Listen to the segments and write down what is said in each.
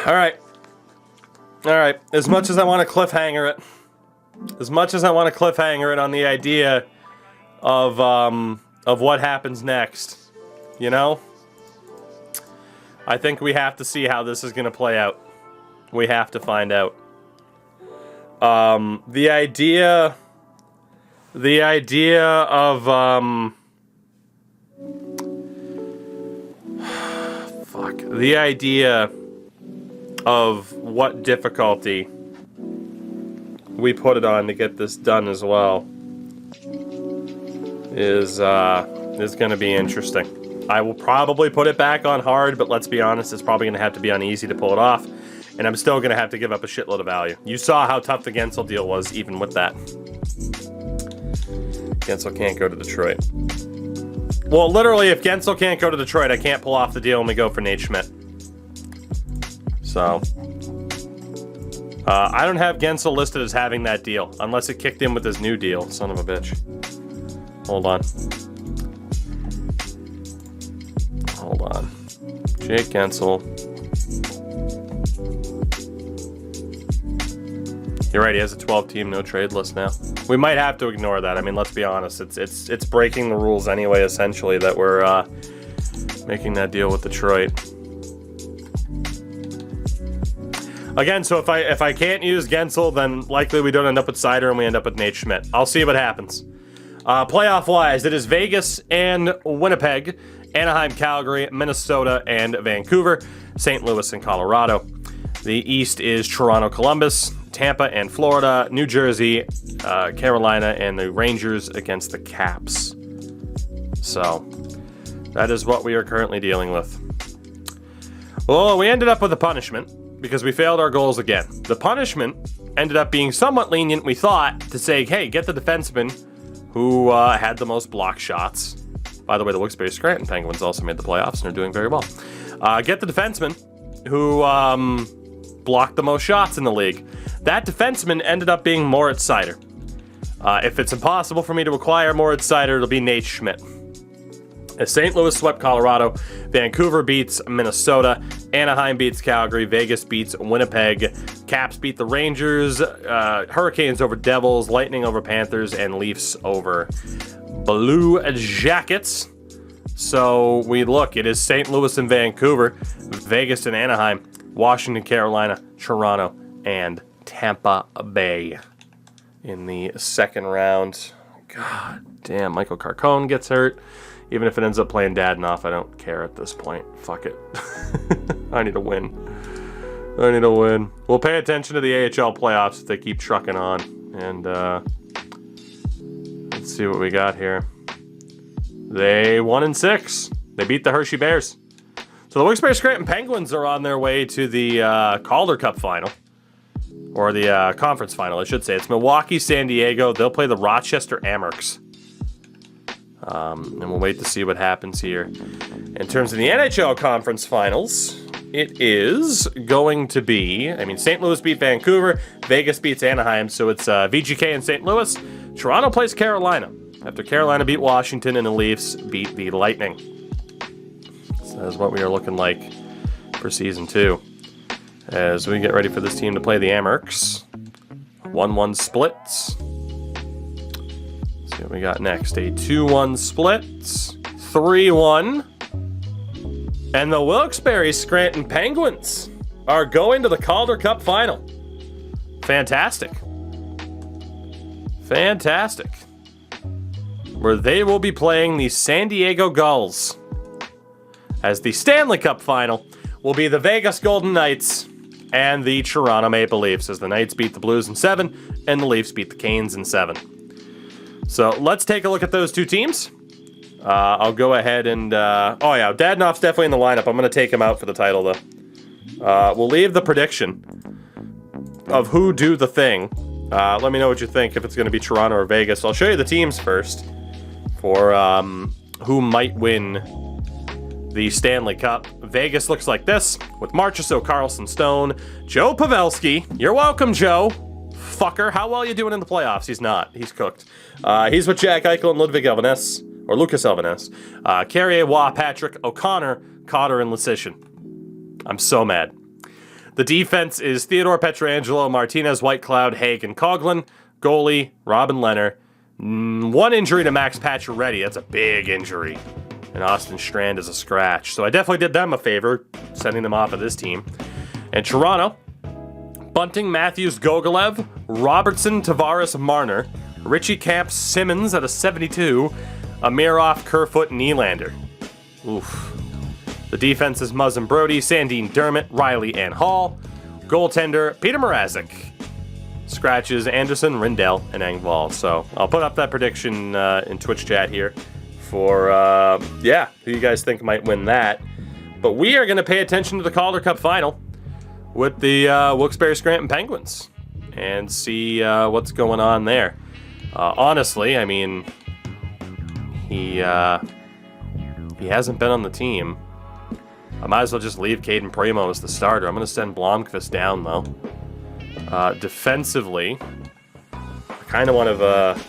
All right. As much as I want to cliffhanger it, on the idea of what happens next, you know, I think we have to see how this is going to play out. We have to find out. The idea of the idea of what difficulty we put it on to get this done as well is going to be interesting. I will probably put it back on hard, but let's be honest, it's probably going to have to be on easy to pull it off, and I'm still going to have to give up a shitload of value. You saw how tough the Gensel deal was even with that. Gensel can't go to Detroit. Well, literally, if Gensel can't go to Detroit, I can't pull off the deal and we go for Nate Schmidt. So, I don't have Gensel listed as having that deal, unless it kicked in with his new deal, son of a bitch. Hold on. Jake Gensel. You're right, he has a 12-team no-trade list now. We might have to ignore that. I mean, let's be honest. It's breaking the rules anyway, essentially, that we're making that deal with Detroit. Again, so if I can't use Gensel, then likely we don't end up with Sider and we end up with Nate Schmidt. I'll see what happens. Playoff-wise, it is Vegas and Winnipeg, Anaheim, Calgary, Minnesota, and Vancouver, St. Louis, and Colorado. The East is Toronto, Columbus, Tampa, and Florida, New Jersey, Carolina, and the Rangers against the Caps. So, that is what we are currently dealing with. Well, we ended up with a punishment because we failed our goals again. The punishment ended up being somewhat lenient, we thought, to say, hey, get the defenseman who had the most block shots. By the way, the Wilkes-Barre Scranton Penguins also made the playoffs and are doing very well. Get the defenseman who blocked the most shots in the league. That defenseman ended up being Moritz Seider. If it's impossible for me to acquire Moritz Seider, it'll be Nate Schmidt. As St. Louis swept Colorado, Vancouver beats Minnesota, Anaheim beats Calgary, Vegas beats Winnipeg, Caps beat the Rangers, Hurricanes over Devils, Lightning over Panthers, and Leafs over Blue Jackets. So we look, it is St. Louis and Vancouver, Vegas and Anaheim, Washington, Carolina, Toronto, and Tampa Bay in the second round. God damn, Michael Carcone gets hurt. Even if it ends up playing Dadenoff, I don't care at this point. Fuck it. I need a win. We'll pay attention to the AHL playoffs if they keep trucking on. And let's see what we got here. They 1-6. They beat the Hershey Bears. So the Wilkes-Barre Scranton Penguins are on their way to the Calder Cup final. Or the conference final, I should say. It's Milwaukee, San Diego. They'll play the Rochester Amerks. And we'll wait to see what happens here. In terms of the NHL Conference Finals, it is going to be, St. Louis beat Vancouver, Vegas beats Anaheim, so it's VGK in St. Louis. Toronto plays Carolina, after Carolina beat Washington and the Leafs beat the Lightning. So that's what we are looking like for Season 2. As we get ready for this team to play the Amerks. 1-1 splits. See what we got next. A 2-1 split. 3-1. And the Wilkes-Barre Scranton Penguins are going to the Calder Cup final. Fantastic. Where they will be playing the San Diego Gulls. As the Stanley Cup final will be the Vegas Golden Knights and the Toronto Maple Leafs, as the Knights beat the Blues in 7 and the Leafs beat the Canes in 7. So let's take a look at those two teams. I'll go ahead and... oh yeah, Dadenoff's definitely in the lineup. I'm going to take him out for the title, though. We'll leave the prediction of who do the thing. Let me know what you think, if it's going to be Toronto or Vegas. I'll show you the teams first for who might win the Stanley Cup. Vegas looks like this, with Marchessault, Carlson, Stone, Joe Pavelski. You're welcome, Joe. Fucker, how well you doing in the playoffs? He's not. He's cooked. He's with Jack Eichel and Ludwig Elvenes, or Lucas Elvenes. Carrier, Waugh, Patrick, O'Connor, Cotter, and Lecition. I'm so mad. The defense is Theodore Petrangelo, Martinez, Whitecloud, Haig, and Coughlin. Goalie, Robin Leonard. One injury to Max Pacioretty. That's a big injury. And Austin Strand is a scratch. So I definitely did them a favor, sending them off of this team. And Toronto, Bunting, Matthews, Gogolev, Robertson, Tavares, Marner, Richie Camp, Simmons at a 72, Amirov, Kerfoot, Nylander. Oof. The defense is Muzzin Brody, Sandine Dermott, Riley, and Hall. Goaltender, Peter Mcisac. Scratches, Anderson, Rindell, and Engvall. So I'll put up that prediction in Twitch chat here for, who you guys think might win that. But we are going to pay attention to the Calder Cup final with the Wilkes-Barre-Scranton Penguins and see what's going on there. Honestly, I mean, he hasn't been on the team. I might as well just leave Caden Primo as the starter. I'm going to send Blomqvist down, though. Defensively, I kind of want to,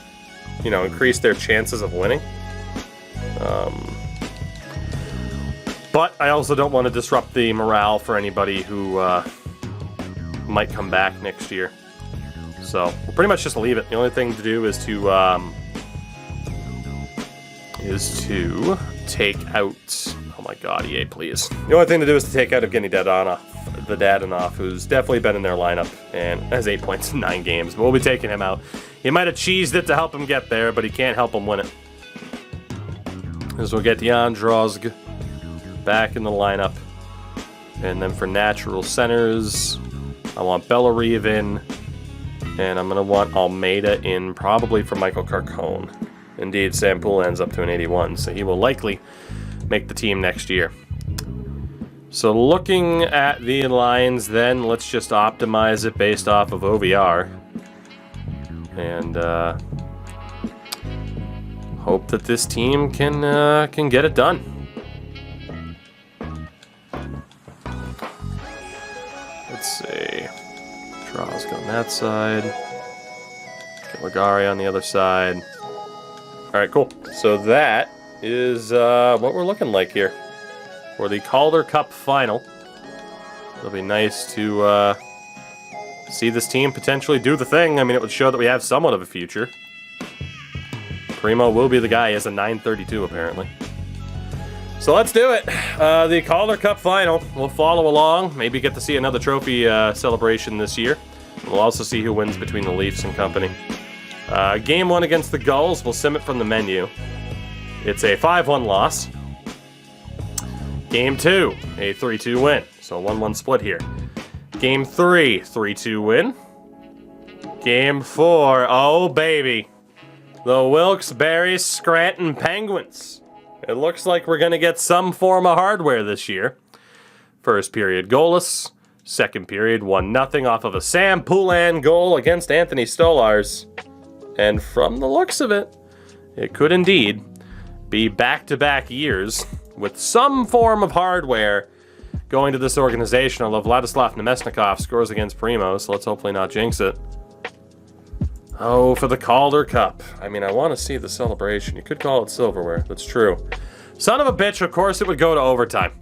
increase their chances of winning. But I also don't want to disrupt the morale for anybody who might come back next year. So we'll pretty much just leave it. The only thing to do is to take out. Oh my God, EA, please. The only thing to do is to take out Evgeny Dadonov, who's definitely been in their lineup and has 8 points in 9 games. But we'll be taking him out. He might have cheesed it to help him get there, but he can't help him win it. As we'll get Jan Drozg back in the lineup. And then for natural centers, I want Bellerive in. And I'm going to want Almeida in probably for Michael Carcone. Indeed, Sam Poulin's up to an 81, so he will likely make the team next year. So looking at the lines then, let's just optimize it based off of OVR. And hope that this team can get it done. Let's see. Drozg on that side. Get Ligari on the other side. Alright, cool. So that is what we're looking like here for the Calder Cup final. It'll be nice to see this team potentially do the thing. I mean, it would show that we have somewhat of a future. Primo will be the guy. He has a 932 apparently. So let's do it. The Calder Cup final. We'll follow along. Maybe get to see another trophy celebration this year. We'll also see who wins between the Leafs and company. Game 1 against the Gulls. We'll sim it from the menu. It's a 5-1 loss. Game 2, a 3-2 win. So 1-1 split here. Game 3, 3-2 win. Game 4, oh baby. The Wilkes-Barre-Scranton Penguins. It looks like we're going to get some form of hardware this year. First period goalless. Second period 1-0 off of a Sam Poulin goal against Anthony Stolarz. And from the looks of it, it could indeed be back-to-back years with some form of hardware going to this organization, although Vladislav Nemesnikov scores against Primo, so let's hopefully not jinx it. Oh, for the Calder Cup. I mean, I want to see the celebration. You could call it silverware. That's true. Son of a bitch, of course it would go to overtime.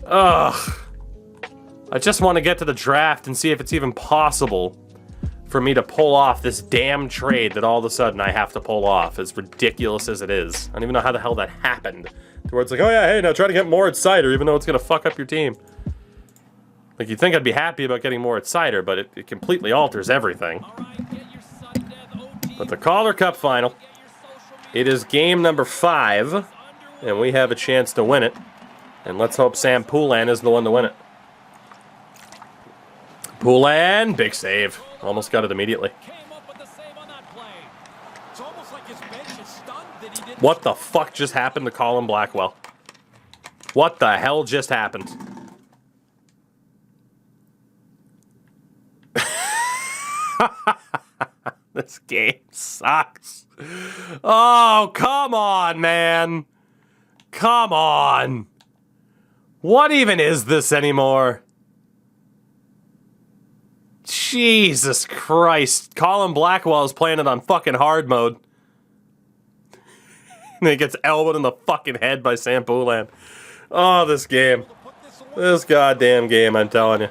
Ugh. I just want to get to the draft and see if it's even possible for me to pull off this damn trade that all of a sudden I have to pull off, as ridiculous as it is. I don't even know how the hell that happened. To where it's like, oh yeah, hey, now try to get Moritz Seider, even though it's going to fuck up your team. Like, you'd think I'd be happy about getting Moritz Seider, but it completely alters everything. But the Calder Cup final, it is game number 5, and we have a chance to win it. And let's hope Sam Poulin is the one to win it. Poulin, big save. Almost got it immediately. What the fuck just happened to Colin Blackwell? What the hell just happened? This game sucks. Oh, come on, man. Come on. What even is this anymore? Jesus Christ. Colin Blackwell is playing it on fucking hard mode. And he gets elbowed in the fucking head by Sam Poulin. Oh, this game. This goddamn game, I'm telling you.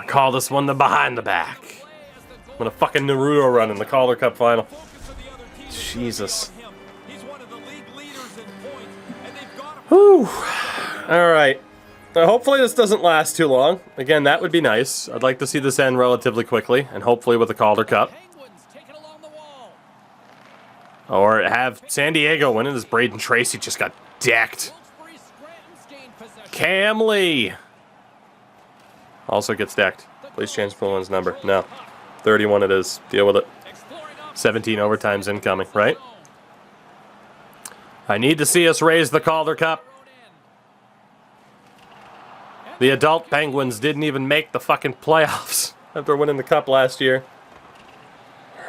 Call this one the behind the back. I'm gonna fucking Naruto run in the Calder Cup final. Jesus. Whew. Alright. Hopefully this doesn't last too long. Again, that would be nice. I'd like to see this end relatively quickly, and hopefully with the Calder Cup. Or have San Diego win it as Braden Tracy just got decked. Cam Lee also gets decked. Please change Poulin's number. No. 31 it is. Deal with it. 17 overtimes incoming, right? I need to see us raise the Calder Cup. The adult Penguins didn't even make the fucking playoffs after winning the cup last year.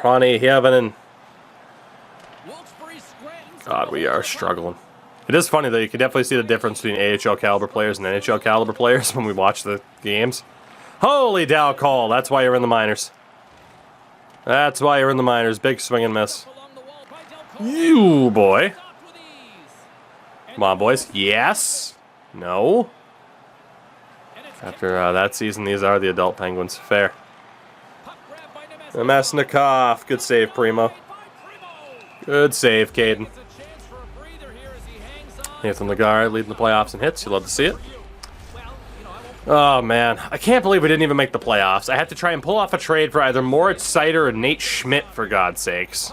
Ronnie Hievinen. God, we are struggling. It is funny, though. You can definitely see the difference between AHL caliber players and NHL caliber players when we watch the games. Holy Dow Call. That's why you're in the minors. That's why you're in the minors. Big swing and miss. You, boy. Come on, boys. Yes. No. After that season, these are the adult Penguins. Fair. Mcisac. Good save, Primo. Good save, Caden. Nathan Legare leading the playoffs in hits. You love to see it. Oh, man. I can't believe we didn't even make the playoffs. I had to try and pull off a trade for either Moritz Seider or Nate Schmidt, for God's sakes.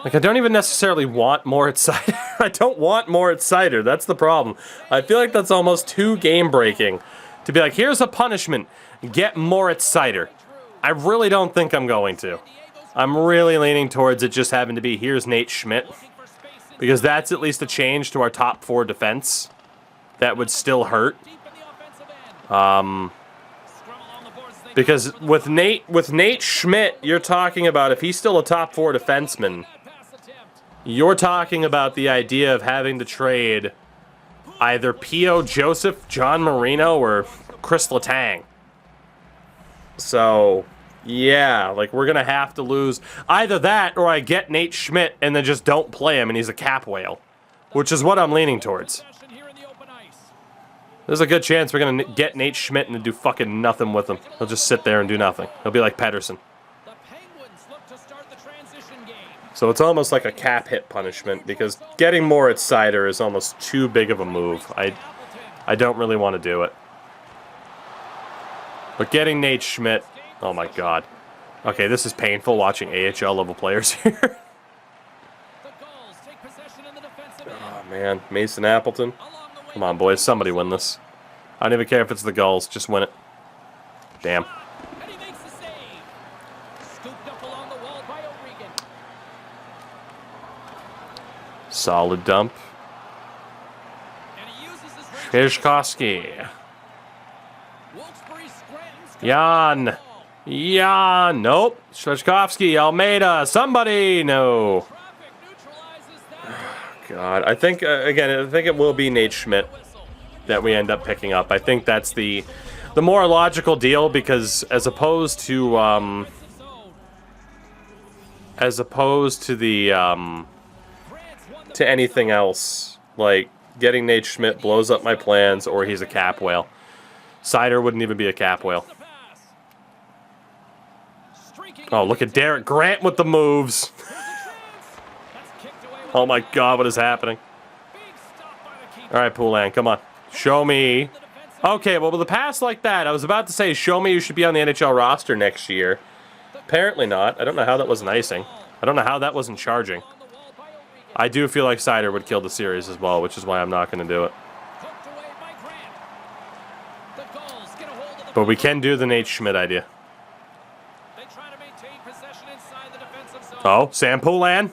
Like, I don't even necessarily want Moritz Seider. I don't want Moritz Seider. That's the problem. I feel like that's almost too game-breaking. To be like, here's a punishment. Get Moritz Seider. I really don't think I'm going to. I'm really leaning towards it just having to be, here's Nate Schmidt. Because that's at least a change to our top 4 defense. That would still hurt. Because with Nate Schmidt, you're talking about, if he's still a top 4 defenseman, you're talking about the idea of having to trade either P.O. Joseph, John Marino, or Chris Letang. So, yeah, like, we're going to have to lose either that or I get Nate Schmidt and then just don't play him and he's a cap whale, which is what I'm leaning towards. There's a good chance we're going to get Nate Schmidt and do fucking nothing with him. He'll just sit there and do nothing. He'll be like Pedersen. So it's almost like a cap hit punishment because getting Moritz Seider is almost too big of a move. I don't really want to do it. But getting Nate Schmidt, oh my god. Okay, this is painful watching AHL level players here. Oh man, Mason Appleton. Come on boys, somebody win this. I don't even care if it's the Gulls, just win it. Damn. Solid dump. Shishkovsky. Jan. Nope. Shishkovsky. Almeida. Somebody. No. God. I think, again, I think it will be Nate Schmidt that we end up picking up. I think that's the more logical deal because as opposed to to anything else, like getting Nate Schmidt blows up my plans or he's a cap whale. Seider wouldn't even be a cap whale. Oh, look at Derek Grant with the moves. Oh my god, what is happening? Alright, Poulin, come on. Show me. Okay, well, with a pass like that, I was about to say, show me you should be on the NHL roster next year. Apparently not. I don't know how that wasn't icing. I don't know how that wasn't charging. I do feel like Seider would kill the series as well, which is why I'm not going to do it. But we can do the Nate Schmidt idea. Oh, Sam Poulin.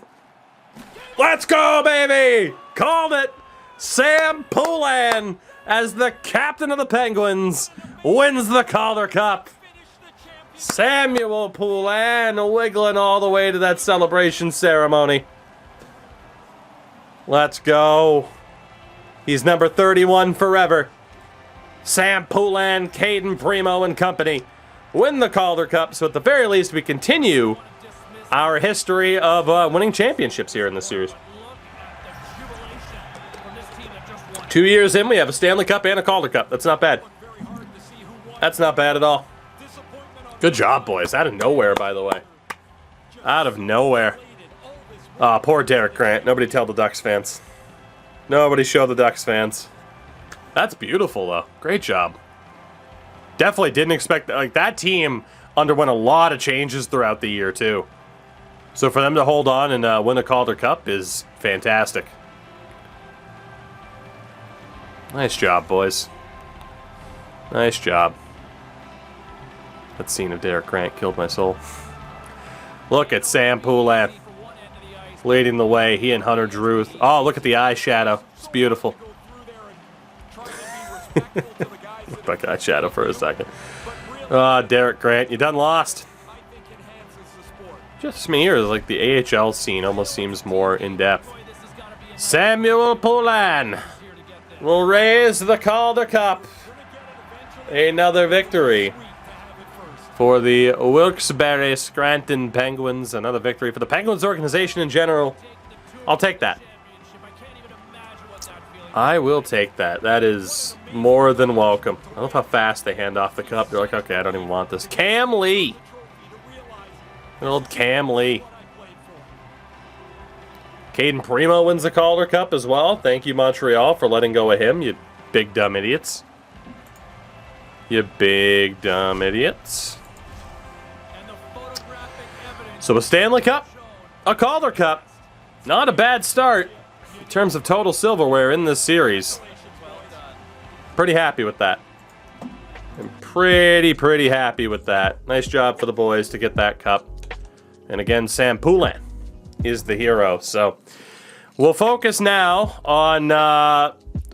Let's go, baby! Called it! Sam Poulin, as the captain of the Penguins, wins the Calder Cup. Samuel Poulin wiggling all the way to that celebration ceremony. Let's go. He's number 31 forever. Sam Poulin, Caden Primo, and company win the Calder Cup, so at the very least we continue our history of winning championships here in this series. 2 years in, we have a Stanley Cup and a Calder Cup. That's not bad. That's not bad at all. Good job, boys. Out of nowhere, by the way. Out of nowhere. Ah, poor Derek Grant. Nobody tell the Ducks fans. Nobody show the Ducks fans. That's beautiful, though. Great job. Definitely didn't expect that. Like, that team underwent a lot of changes throughout the year, too. So for them to hold on and win a Calder Cup is fantastic. Nice job, boys. Nice job. That scene of Derek Grant killed my soul. Look at Sam Poulin leading the way. He and Hunter Druth. Oh, look at the eyeshadow. It's beautiful. Look like eyeshadow for a second. Oh, Derek Grant, you done lost. Just me here, like the AHL scene almost seems more in-depth. Samuel Poulin will raise the Calder Cup. Another victory for the Wilkes-Barre Scranton Penguins. Another victory for the Penguins organization in general. I'll take that. I will take that. That is more than welcome. I love how fast they hand off the cup. They're like, okay, I don't even want this. Cam Lee. Good old Cam Lee. Caden Primo wins the Calder Cup as well. Thank you, Montreal, for letting go of him, you big dumb idiots. You big dumb idiots. So a Stanley Cup, a Calder Cup. Not a bad start in terms of total silverware in this series. Pretty happy with that. I'm pretty happy with that. Nice job for the boys to get that cup. And again, Sam Poulin is the hero. So we'll focus now on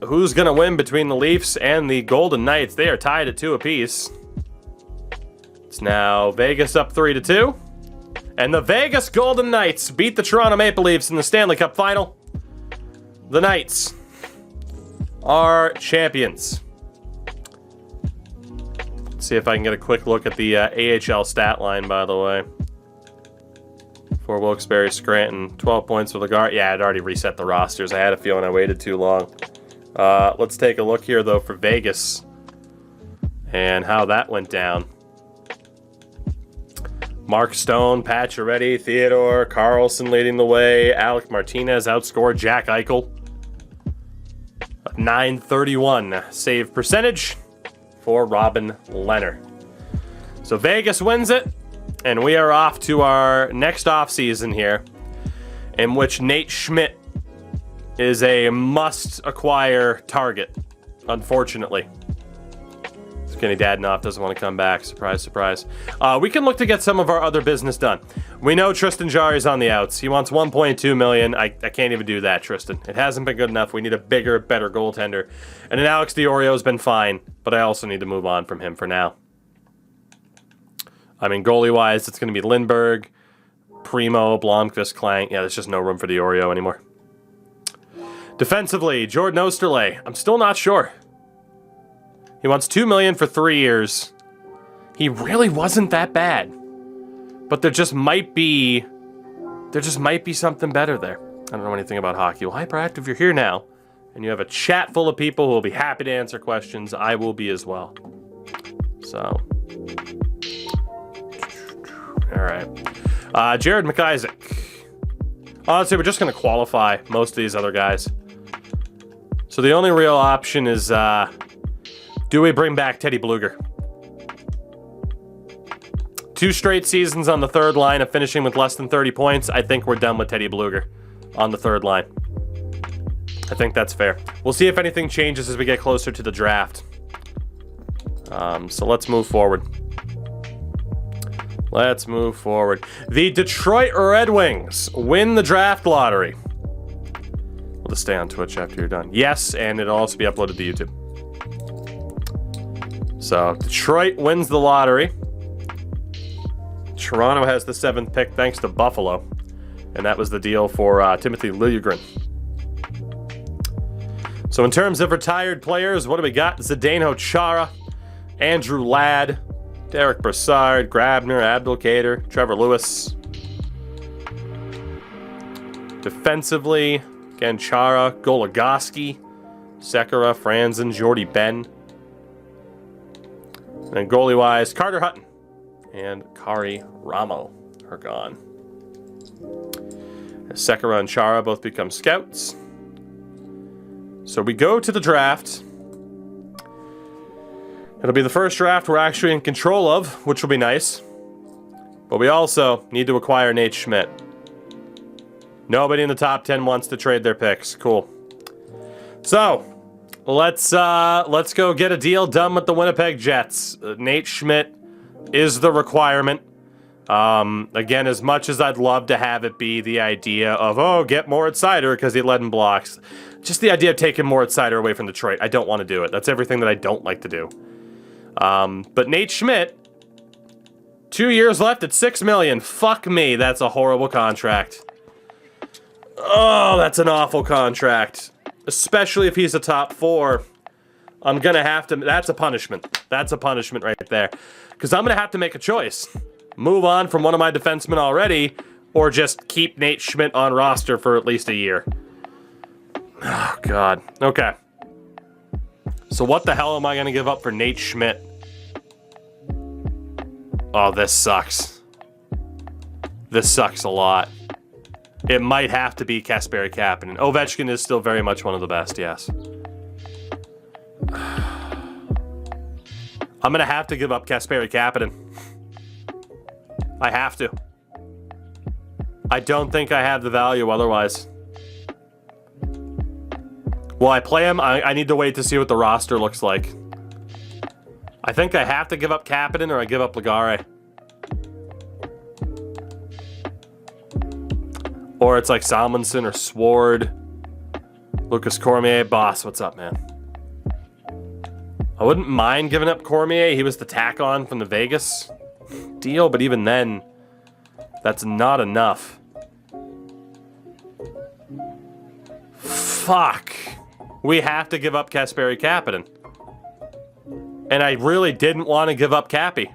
who's going to win between the Leafs and the Golden Knights. They are tied at 2 apiece. It's now Vegas up 3-2. And the Vegas Golden Knights beat the Toronto Maple Leafs in the Stanley Cup Final. The Knights are champions. Let's see if I can get a quick look at the AHL stat line, by the way. For Wilkes-Barre Scranton, 12 points for the guard. Yeah, I'd already reset the rosters. I had a feeling I waited too long. Let's take a look here, though, for Vegas and how that went down. Mark Stone, Pacioretty, Theodore, Carlson leading the way. Alec Martinez outscored Jack Eichel. .931 save percentage for Robin Lehner. So Vegas wins it, and we are off to our next offseason here, in which Nate Schmidt is a must-acquire target, unfortunately. Skinny Dadnoff doesn't want to come back. Surprise, surprise. We can look to get some of our other business done. We know Tristan Jarry's on the outs. He wants $1.2 million. I can't even do that, Tristan. It hasn't been good enough. We need a bigger, better goaltender. And then Alex DiOrio's been fine, but I also need to move on from him for now. I mean, goalie-wise, it's going to be Lindbergh, Primo, Blomqvist, Klang. Yeah, there's just no room for DiOrio anymore. Defensively, Jordan Osterley. I'm still not sure. He wants $2 million for 3 years. He really wasn't that bad. But there just might be something better there. I don't know anything about hockey. Well, Hyperactive, you're here now. And you have a chat full of people who will be happy to answer questions. I will be as well. So. Alright. Jared Mcisac. Honestly, we're just going to qualify most of these other guys. So the only real option is, do we bring back Teddy Bluger? 2 straight seasons on the third line of finishing with less than 30 points. I think we're done with Teddy Bluger on the third line. I think that's fair. We'll see if anything changes as we get closer to the draft. So let's move forward. Let's move forward. The Detroit Red Wings win the draft lottery. We'll just stay on Twitch after you're done. Yes, and it'll also be uploaded to YouTube. So, Detroit wins the lottery. Toronto has the 7th pick thanks to Buffalo. And that was the deal for Timothy Liljegren. So in terms of retired players, what do we got? Zdeno Chara, Andrew Ladd, Derek Brassard, Grabner, Abdelkader, Trevor Lewis. Defensively, again, Chara, Goligoski, Sekera, Franzen, Jordy Ben. And goalie-wise, Carter Hutton and Kari Ramo are gone. Sekera and Chara both become scouts. So we go to the draft. It'll be the first draft we're actually in control of, which will be nice. But we also need to acquire Nate Schmidt. Nobody in the top 10 wants to trade their picks. Cool. So, let's go get a deal done with the Winnipeg Jets. Nate Schmidt is the requirement. Again, as much as I'd love to have it be the idea of, oh, get Moritz Seider because he led in blocks. Just the idea of taking Moritz Seider away from Detroit. I don't want to do it. That's everything that I don't like to do. But Nate Schmidt, 2 years left at $6 million. Fuck me, that's a horrible contract. Oh, that's an awful contract. Especially if he's a top 4. I'm gonna have to, that's a punishment. That's a punishment right there. Because I'm gonna have to make a choice. Move on from one of my defensemen already, or just keep Nate Schmidt on roster for at least a year. Oh, God. Okay. So what the hell am I gonna give up for Nate Schmidt? Oh, this sucks. This sucks a lot. It might have to be Kasperi Kapanen. Ovechkin is still very much one of the best, yes. I'm gonna have to give up Kasperi Kapanen. I have to. I don't think I have the value otherwise. Will I play him? I need to wait to see what the roster looks like. I think I have to give up Kapanen or I give up Legare. Or it's like Salmonson or Sword. Lucas Cormier. Boss, what's up, man? I wouldn't mind giving up Cormier. He was the tack-on from the Vegas deal, but even then, that's not enough. Fuck. We have to give up Kasperi Kapanen. And I really didn't want to give up Cappy.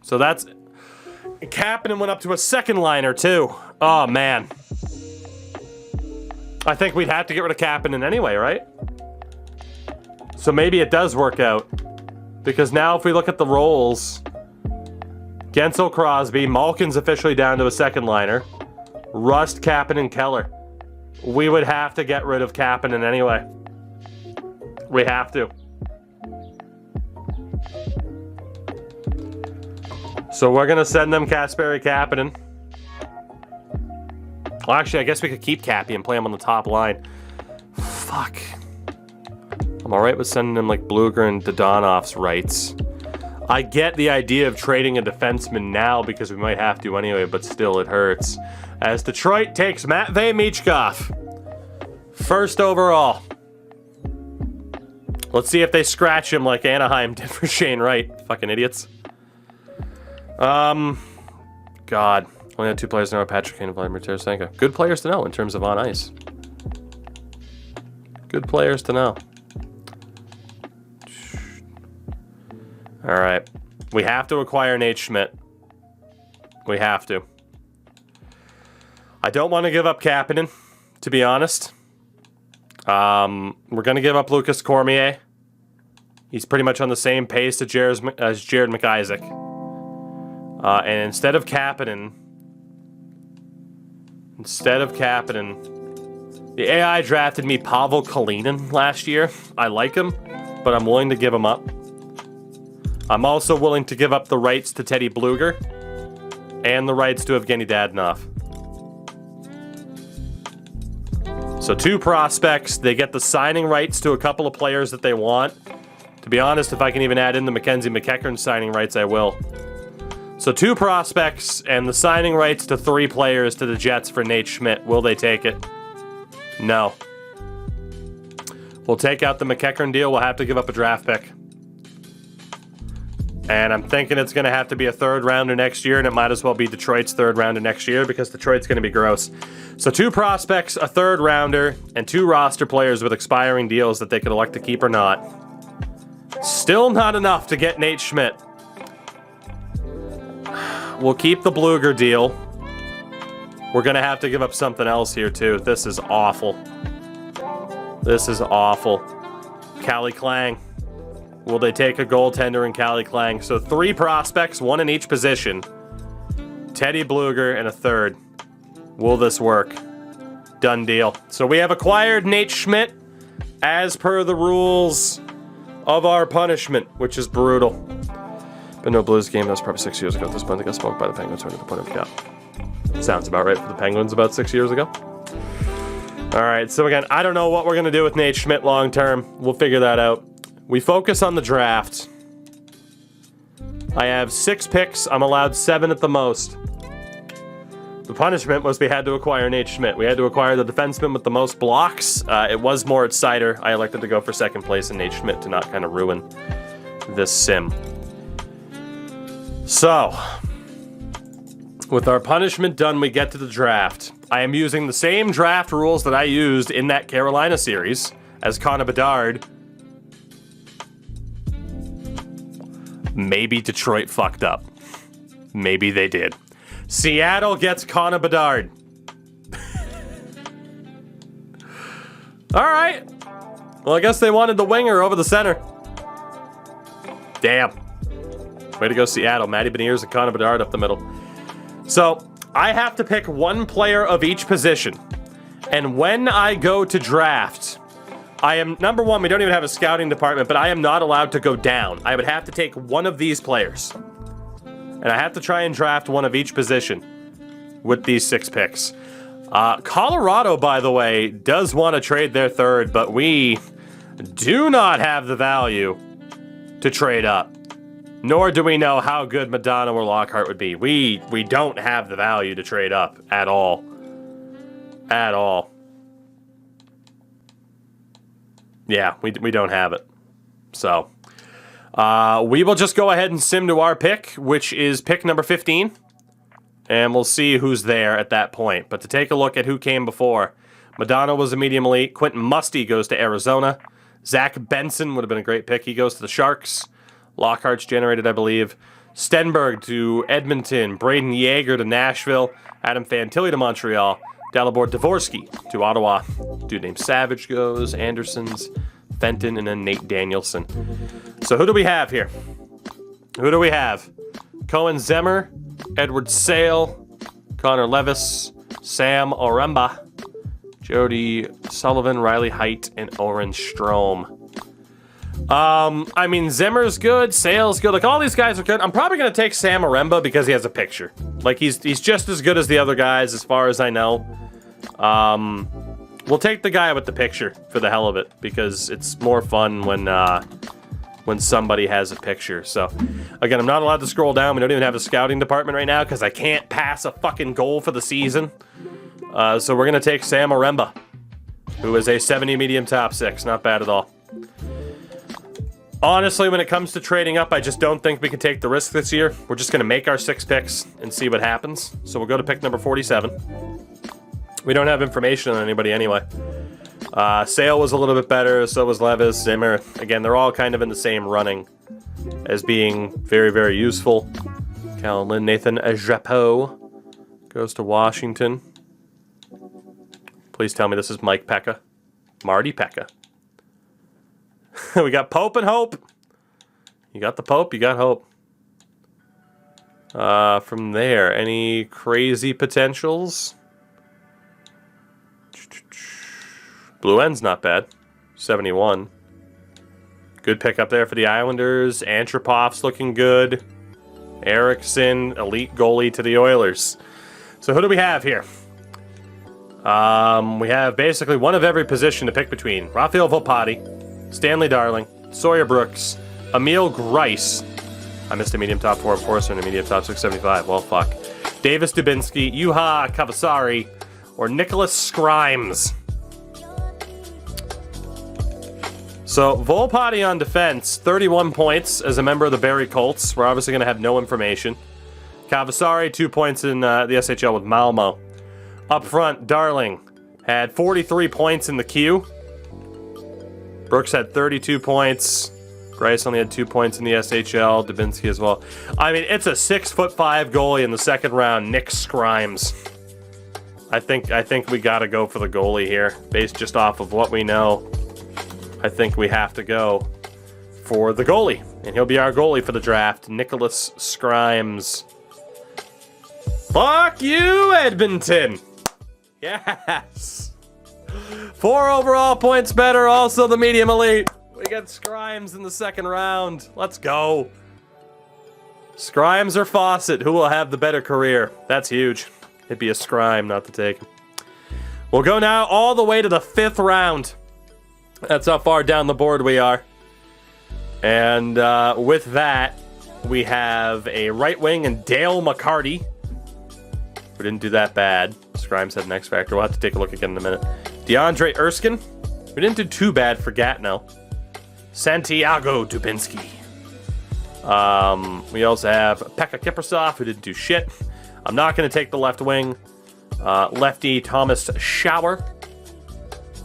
So that's... Kapanen went up to a second liner, too. Oh, man. I think we'd have to get rid of Kapanen anyway, right? So maybe it does work out. Because now if we look at the roles... Gensel, Crosby, Malkin's officially down to a second liner. Rust, Kapanen, Keller. We would have to get rid of Kapanen anyway. We have to. So we're going to send them Kasperi Kapanen. Well, actually, I guess we could keep Cappy and play him on the top line. Fuck. I'm alright with sending him like Bluger and Dodonov's rights. I get the idea of trading a defenseman now because we might have to anyway, but still it hurts. As Detroit takes Matvei Michkov. First overall. Let's see if they scratch him like Anaheim did for Shane Wright. Fucking idiots. God. Only had 2 players to know, Patrick Kane and Vladimir Tarasenko. Good players to know in terms of on ice. Good players to know. Alright. We have to acquire Nate Schmidt. We have to. I don't want to give up Kapanen, to be honest. We're going to give up Lucas Cormier. He's pretty much on the same pace as Jared Mcisac. And instead of Kapanen, the AI drafted me Pavel Kalinin last year. I like him, but I'm willing to give him up. I'm also willing to give up the rights to Teddy Bluger and the rights to Evgeny Dadonov. So 2 prospects. They get the signing rights to a couple of players that they want. To be honest, if I can even add in the Mackenzie McEachern signing rights, I will. So 2 prospects and the signing rights to 3 players to the Jets for Nate Schmidt. Will they take it? No. We'll take out the McEachern deal. We'll have to give up a draft pick. And I'm thinking it's going to have to be a 3rd rounder next year, and it might as well be Detroit's 3rd rounder next year because Detroit's going to be gross. So 2 prospects, a 3rd rounder, and 2 roster players with expiring deals that they could elect to keep or not. Still not enough to get Nate Schmidt. We'll keep the Bluger deal. We're going to have to give up something else here, too. This is awful. This is awful. Callie Klang. Will they take a goaltender in Cali Klang? So 3 prospects, 1 in each position. Teddy Bluger and a third. Will this work? Done deal. So we have acquired Nate Schmidt as per the rules of our punishment, which is brutal. But no Blues game, that was probably 6 years ago at this point. They got smoked by the Penguins winning the point of the cup. Sounds about right for the Penguins about 6 years ago. All right, so again, I don't know what we're going to do with Nate Schmidt long term. We'll figure that out. We focus on the draft. I have 6 picks. I'm allowed 7 at the most. The punishment was we had to acquire Nate Schmidt. We had to acquire the defenseman with the most blocks. It was Moritz Seider. I elected to go for second place in Nate Schmidt to not kind of ruin this sim. So, with our punishment done, we get to the draft. I am using the same draft rules that I used in that Carolina series as Connor Bedard. Maybe Detroit fucked up. Maybe they did. Seattle gets Connor Bedard. All right. Well, I guess they wanted the winger over the center. Damn. Way to go, Seattle. Matty Beniers and Connor Bedard up the middle. So, I have to pick 1 player of each position. And when I go to draft, I am, number 1, we don't even have a scouting department, but I am not allowed to go down. I would have to take 1 of these players. And I have to try and draft 1 of each position with these 6 picks. Colorado, by the way, does want to trade their third, but we do not have the value to trade up. Nor do we know how good Madonna or Lockhart would be. We don't have the value to trade up at all. At all. Yeah, we don't have it. So, we will just go ahead and sim to our pick, which is pick number 15. And we'll see who's there at that point. But to take a look at who came before. Madonna was a medium elite. Quentin Musty goes to Arizona. Zach Benson would have been a great pick. He goes to the Sharks. Lockhart's generated, I believe. Stenberg to Edmonton. Braden Yeager to Nashville. Adam Fantilli to Montreal. Dalibor Dvorsky to Ottawa. Dude named Savage goes. Andersons, Fenton, and then Nate Danielson. So who do we have here? Who do we have? Cohen Zemmer, Edward Sale, Connor Levis, Sam Oremba, Jody Sullivan, Riley Height, and Oren Strome. I mean, Zimmer's good, Sale's good, like all these guys are good. I'm probably gonna take Sam Oremba because he has a picture. Like he's just as good as the other guys as far as I know. We'll take the guy with the picture for the hell of it because it's more fun when somebody has a picture. So, again, I'm not allowed to scroll down. We don't even have a scouting department right now because I can't pass a fucking goal for the season. So we're gonna take Sam Oremba, who is a 70 medium top 6. Not bad at all. Honestly, when it comes to trading up, I just don't think we can take the risk this year. We're just going to make our 6 picks and see what happens. So we'll go to pick number 47. We don't have information on anybody anyway. Sale was a little bit better, so was Levis, Zimmer. Again, they're all kind of in the same running as being very, very useful. Callan Lynn, Nathan Ajapo goes to Washington. Please tell me this is Mike Pekka. Marty Pekka. We got Pope and Hope. You got the Pope, you got Hope. From there, any crazy potentials? Blue End's not bad. 71. Good pick up there for the Islanders. Antropov's looking good. Erickson, elite goalie to the Oilers. So who do we have here? We have basically one of every position to pick between. Rafael Volpatti, Stanley Darling, Sawyer Brooks, Emil Grice. I missed a medium top 4, of course, and a medium top 675. Well, fuck. Davis Dubinsky, Juha Kavasari, or Nicholas Scrimes. So, Volpatti on defense, 31 points as a member of the Barrie Colts. We're obviously going to have no information. Kavasari, 2 points in the SHL with Malmo. Up front, Darling had 43 points in the queue. Brooks had 32 points. Grice only had 2 points in the SHL. Dubinsky as well. I mean, it's a 6'5" goalie in the second round, Nick Scrimes. I think we got to go for the goalie here, based just off of what we know. I think we have to go for the goalie. And he'll be our goalie for the draft, Nicholas Scrimes. Fuck you, Edmonton! Yes! 4 overall points better, also the medium elite. We got Scrimes in the second round. Let's go. Scrimes or Fawcett, who will have the better career? That's huge. It'd be a Scrime not to take him. We'll go now all the way to the 5th round. That's how far down the board we are. And with that, we have a right wing and Dale McCarty. We didn't do that bad. Scrimes had an X Factor. We'll have to take a look again in a minute. DeAndre Erskine. We didn't do too bad for Gatineau. Santiago Dubinsky. We also have Pekka Kiprasov, who didn't do shit. I'm not going to take the left wing. Lefty Thomas Schauer.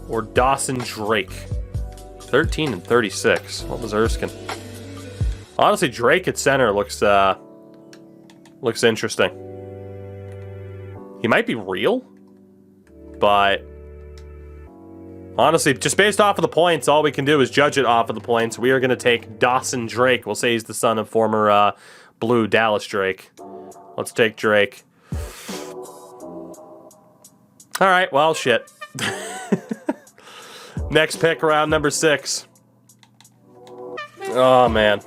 Or Dawson Drake. 13 and 36. What was Erskine? Honestly, Drake at center looks interesting. He might be real, but honestly, just based off of the points, all we can do is judge it off of the points. We are going to take Dawson Drake. We'll say he's the son of former Blue Dallas Drake. Let's take Drake. All right, well, shit. Next pick, round number 6. Oh, man.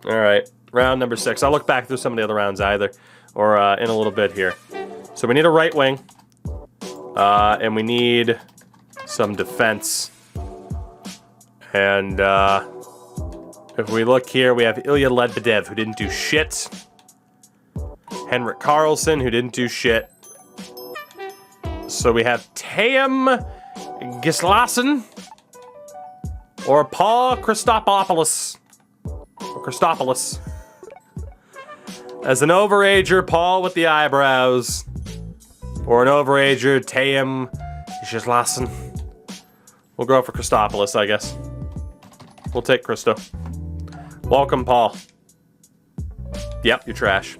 All right, round number 6. I'll look back through some of the other rounds either, or in a little bit here. So we need a right wing, and we need some defense. And if we look here, we have Ilya Ledbedev, who didn't do shit. Henrik Karlsson, who didn't do shit. So we have Taim Gislason or Paul Christopoulos. As an overager, Paul with the eyebrows. Or an overager, Taim Gislason. We'll go for Christopoulos, I guess. We'll take Christo. Welcome, Paul. Yep, you're trash.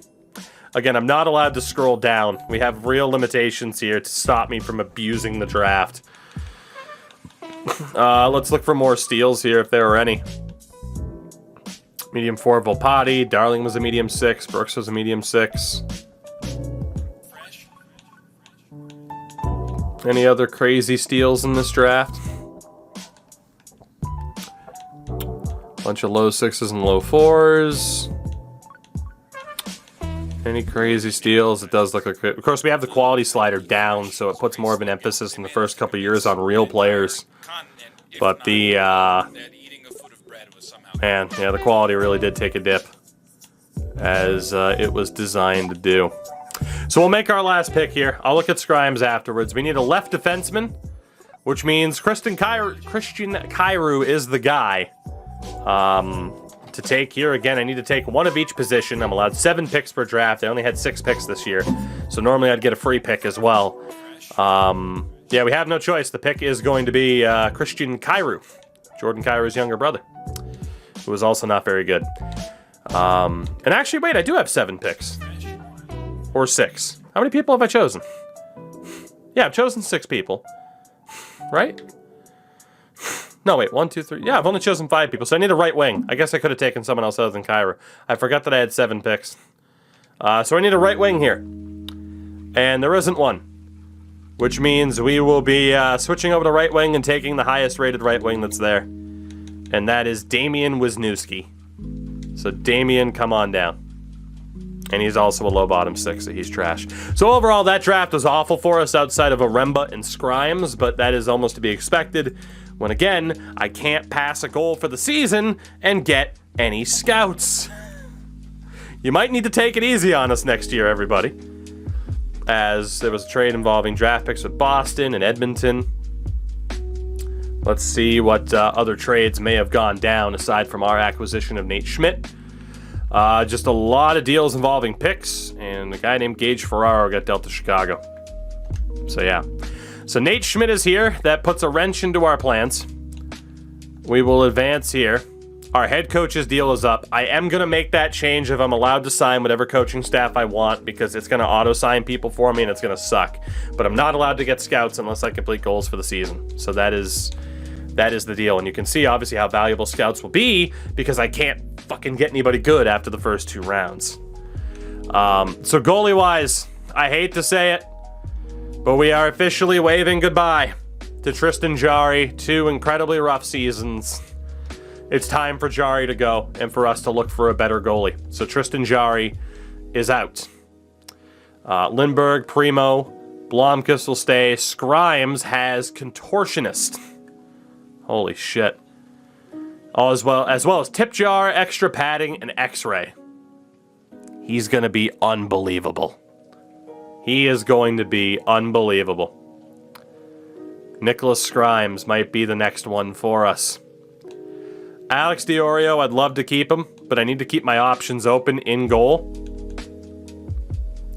Again, I'm not allowed to scroll down. We have real limitations here to stop me from abusing the draft. Let's look for more steals here if there are any. Medium 4, Volpati. Darling was a medium 6. Brooks was a medium 6. Any other crazy steals in this draft? Bunch of low 6s and low 4s. Any crazy steals? It does look like it. Of course, we have the quality slider down, so it puts more of an emphasis in the first couple of years on real players. But the, man, yeah, the quality really did take a dip, as it was designed to do. So we'll make our last pick here. I'll look at Scrimes afterwards. We need a left defenseman, which means Christian Kyrou is the guy. To take here. Again, I need to take one of each position. I'm allowed 7 picks per draft. I only had 6 picks this year, so normally I'd get a free pick as well. Yeah, we have no choice. The pick is going to be Christian Kyrou, Jordan Kyrou's younger brother, who is also not very good. And actually, wait, I do have 7 picks. Or 6. How many people have I chosen? Yeah, I've chosen 6 people. Right? No, wait, 1, 2, 3. Yeah, I've only chosen 5 people, so I need a right wing. I guess I could have taken someone else other than Kyrou. I forgot that I had 7 picks. So I need a right wing here. And there isn't one. Which means we will be switching over to right wing and taking the highest rated right wing that's there. And that is Damian Wisniewski. So Damian, come on down. And he's also a low bottom 6, so he's trash. So overall, that draft was awful for us outside of Aremba and Scrimes, but that is almost to be expected. When again, I can't pass a goal for the season and get any scouts. You might need to take it easy on us next year, everybody. As there was a trade involving draft picks with Boston and Edmonton. Let's see what other trades may have gone down aside from our acquisition of Nate Schmidt. Just a lot of deals involving picks, and a guy named Gage Ferraro got dealt to Chicago. So yeah. So Nate Schmidt is here. That puts a wrench into our plans. We will advance here. Our head coach's deal is up. I am going to make that change if I'm allowed to sign whatever coaching staff I want, because it's going to auto-sign people for me and it's going to suck. But I'm not allowed to get scouts unless I complete goals for the season. So that is That is the deal. And you can see, obviously, how valuable scouts will be because I can't fucking get anybody good after the first 2 rounds. So goalie-wise, I hate to say it, but we are officially waving goodbye to Tristan Jarry. 2 incredibly rough seasons. It's time for Jarry to go and for us to look for a better goalie. So Tristan Jarry is out. Lindbergh, Primo, Blomqvist will stay. Scrimes has Contortionist. Holy shit. As well as tip jar, extra padding, and X-ray. He's going to be unbelievable. He is going to be unbelievable. Nicholas Scrimes might be the next one for us. Alex DiOrio, I'd love to keep him, but I need to keep my options open in goal.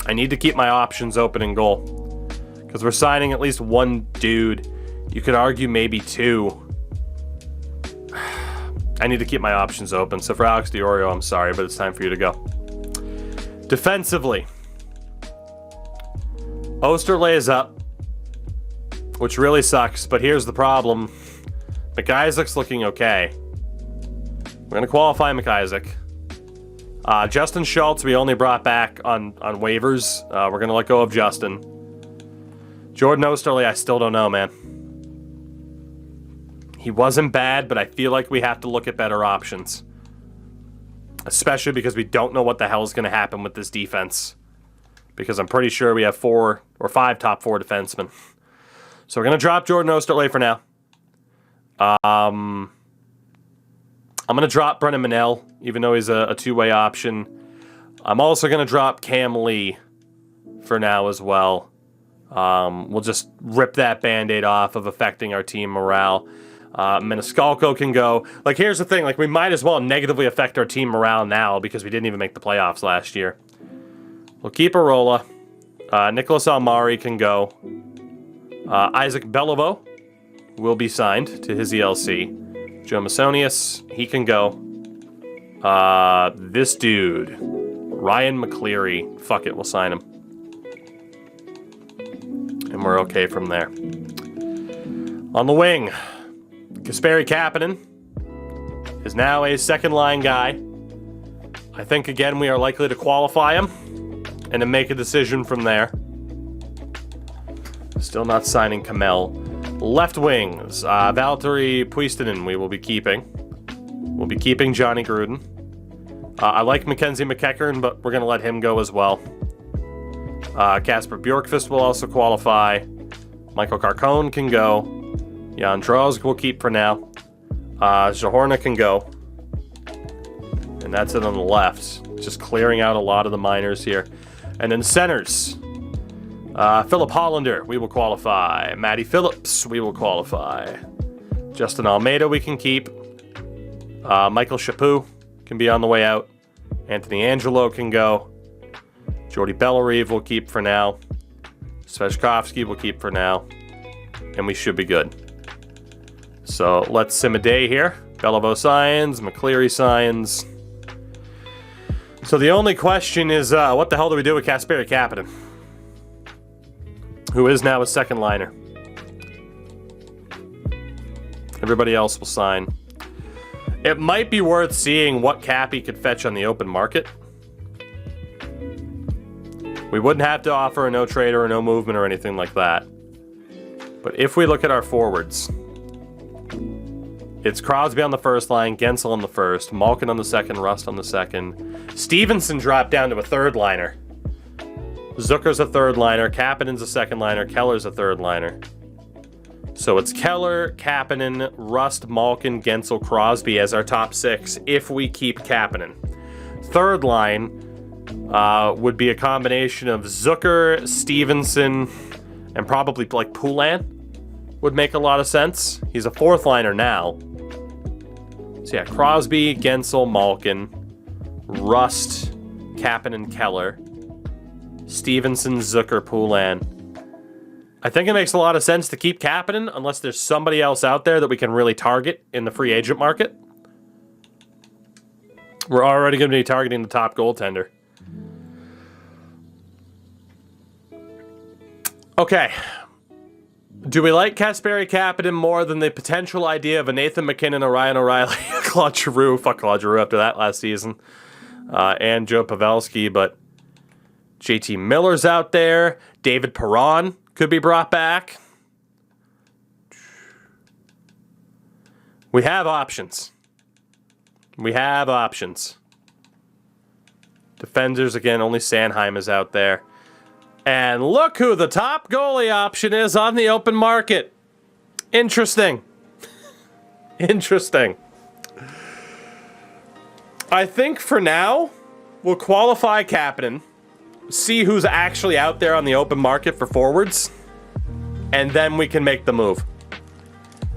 I need to keep my options open in goal. Because we're signing at least 1 dude. You could argue maybe 2. I need to keep my options open. So for Alex DiOrio, I'm sorry, but it's time for you to go. Defensively. Osterley is up, which really sucks, but here's the problem. Mcisac's looking okay. We're going to qualify Mcisac. Justin Schultz, we only brought back on waivers. We're going to let go of Justin. Jordan Osterley, I still don't know, man. He wasn't bad, but I feel like we have to look at better options. Especially because we don't know what the hell is going to happen with this defense. Because I'm pretty sure we have 4 or 5 top 4 defensemen. So we're going to drop Jordan Osterley for now. I'm going to drop Brennan Manel, even though he's a 2-way option. I'm also going to drop Cam Lee for now as well. We'll just rip that Band-Aid off of affecting our team morale. Maniscalco can go. Like, here's the thing. Like, we might as well negatively affect our team morale now because we didn't even make the playoffs last year. We'll keep Arola. Nicholas Almari can go. Isaac Beliveau will be signed to his ELC. Joe Masonius, he can go. This dude, Ryan McCleary, fuck it, we'll sign him. And we're okay from there. On the wing, Kasperi Kapanen is now a second-line guy. I think, again, we are likely to qualify him and to make a decision from there. Still not signing Kamel. Left wings, Valtteri Puistinen we will be keeping. We'll be keeping Johnny Gruden. I like Mackenzie McEachern, but we're going to let him go as well. Kasper Bjorkqvist will also qualify. Michael Carcone can go. Jan Drozg we'll keep for now. Zahorna can go. And that's it on the left. Just clearing out a lot of the minors here. And then centers. Philip Hollander, we will qualify. Matty Phillips, we will qualify. Justin Almeida, we can keep. Michael Chaput can be on the way out. Anthony Angelo can go. Jordy Bellerive will keep for now. Svechkovsky will keep for now. And we should be good. So let's sim a day here. Beliveau signs, McCleary signs. So the only question is, what the hell do we do with Kasperi Kapanen? Who is now a second liner. Everybody else will sign. It might be worth seeing what Cappy could fetch on the open market. We wouldn't have to offer a no trade or a no movement or anything like that. But if we look at our forwards, it's Crosby on the first line, Gensel on the first, Malkin on the second, Rust on the second. Stevenson dropped down to a third liner. Zucker's a third liner, Kapanen's a second liner, Keller's a third liner. So it's Keller, Kapanen, Rust, Malkin, Gensel, Crosby as our top 6 if we keep Kapanen. Third line would be a combination of Zucker, Stevenson, and probably like Poulin would make a lot of sense. He's a fourth liner now. So yeah, Crosby, Gensel, Malkin, Rust, Kapanen, Keller, Stevenson, Zucker, Poulin. I think it makes a lot of sense to keep Kapanen unless there's somebody else out there that we can really target in the free agent market. We're already going to be targeting the top goaltender. Okay. Do we like Kasperi Kapanen more than the potential idea of a Nathan McKinnon, a Ryan O'Reilly, Claude Giroux? Fuck Claude Giroux after that last season. And Joe Pavelski, but JT Miller's out there. David Perron could be brought back. We have options. We have options. Defenders, again, only Sanheim is out there. And look who the top goalie option is on the open market. Interesting. Interesting. I think for now, we'll qualify Kapanen, see who's actually out there on the open market for forwards, and then we can make the move.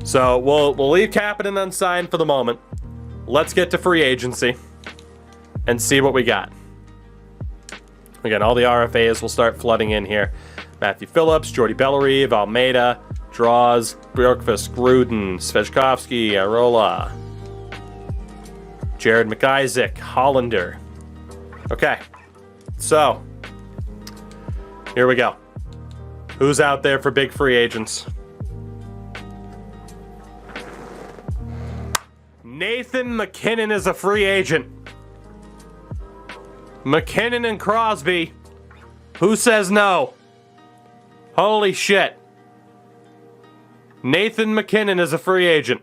So we'll leave Kapanen unsigned for the moment. Let's get to free agency and see what we got. Again, all the RFAs will start flooding in here. Matthew Phillips, Jordy Bellerive, Almeida, Draws, Bjorkqvist, Gruden, Svejkovsky, Arola, Jared Mcisac, Hollander. Okay, so here we go. Who's out there for big free agents? Nathan McKinnon is a free agent. McKinnon and Crosby. Who says no? Holy shit. Nathan McKinnon is a free agent.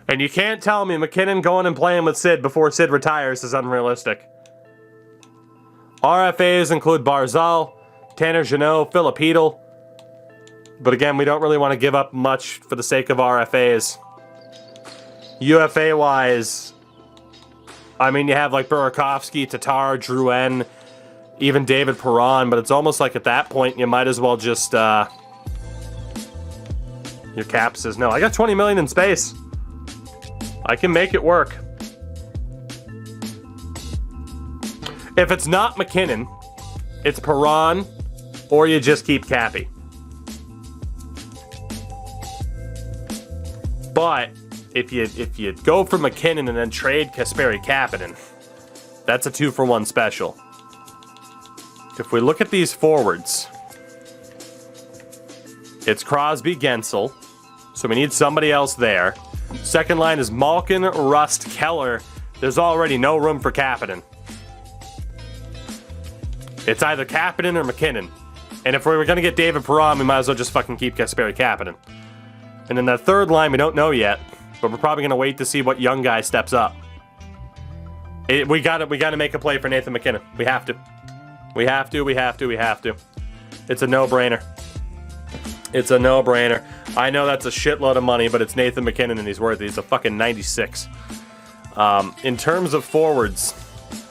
And you can't tell me McKinnon going and playing with Sid before Sid retires is unrealistic. RFAs include Barzal, Tanner Jeannot, Philip Hedl. But again, we don't really want to give up much for the sake of RFAs. UFA-wise, I mean, you have like Burakovsky, Tatar, Drouin, even David Perron, but it's almost like at that point you might as well just your cap says no. I got 20 million in space. I can make it work. If it's not McKinnon, it's Perron, or you just keep Cappy. But if you go for McKinnon and then trade Kasperi Kapanen, that's a 2-for-1 special. If we look at these forwards, it's Crosby, Gensel, so we need somebody else there. Second line is Malkin, Rust, Keller. There's already no room for Kapanen. It's either Kapanen or McKinnon. And if we were going to get David Perron, we might as well just fucking keep Kasperi Kapanen. And then that third line, we don't know yet, but we're probably going to wait to see what young guy steps up. We got to make a play for Nathan McKinnon. We have to. We have to. It's a no-brainer. It's a no-brainer. I know that's a shitload of money, but it's Nathan McKinnon and he's worth it. He's a fucking 96. In terms of forwards,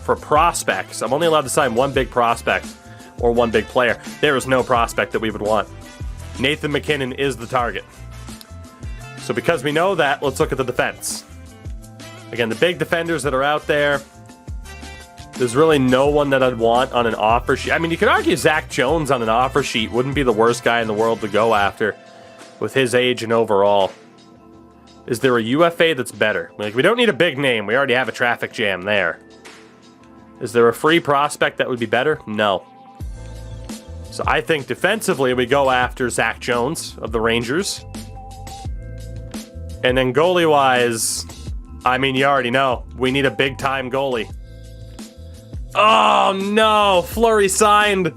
for prospects, I'm only allowed to sign one big prospect or one big player. There is no prospect that we would want. Nathan McKinnon is the target. So because we know that, let's look at the defense. Again, the big defenders that are out there, there's really no one that I'd want on an offer sheet. I mean, you could argue Zach Jones on an offer sheet wouldn't be the worst guy in the world to go after with his age and overall. Is there a UFA that's better? Like, we don't need a big name. We already have a traffic jam there. Is there a free prospect that would be better? No. So I think defensively we go after Zach Jones of the Rangers. And then goalie-wise, I mean, you already know. We need a big-time goalie. Oh, no! Fleury signed.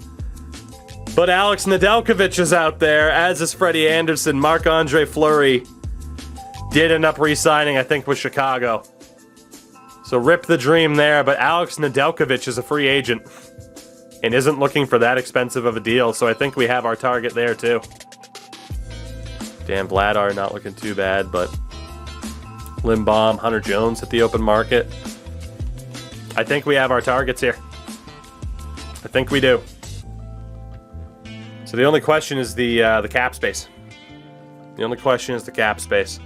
But Alex Nedeljkovic is out there, as is Freddie Anderson. Marc-Andre Fleury did end up re-signing, I think, with Chicago. So rip the dream there, but Alex Nedeljkovic is a free agent and isn't looking for that expensive of a deal, so I think we have our target there, too. Dan Vladar not looking too bad, but Lindbaum, Hunter Jones at the open market. I think we have our targets here. I think we do. So the only question is the cap space. The only question is the cap space.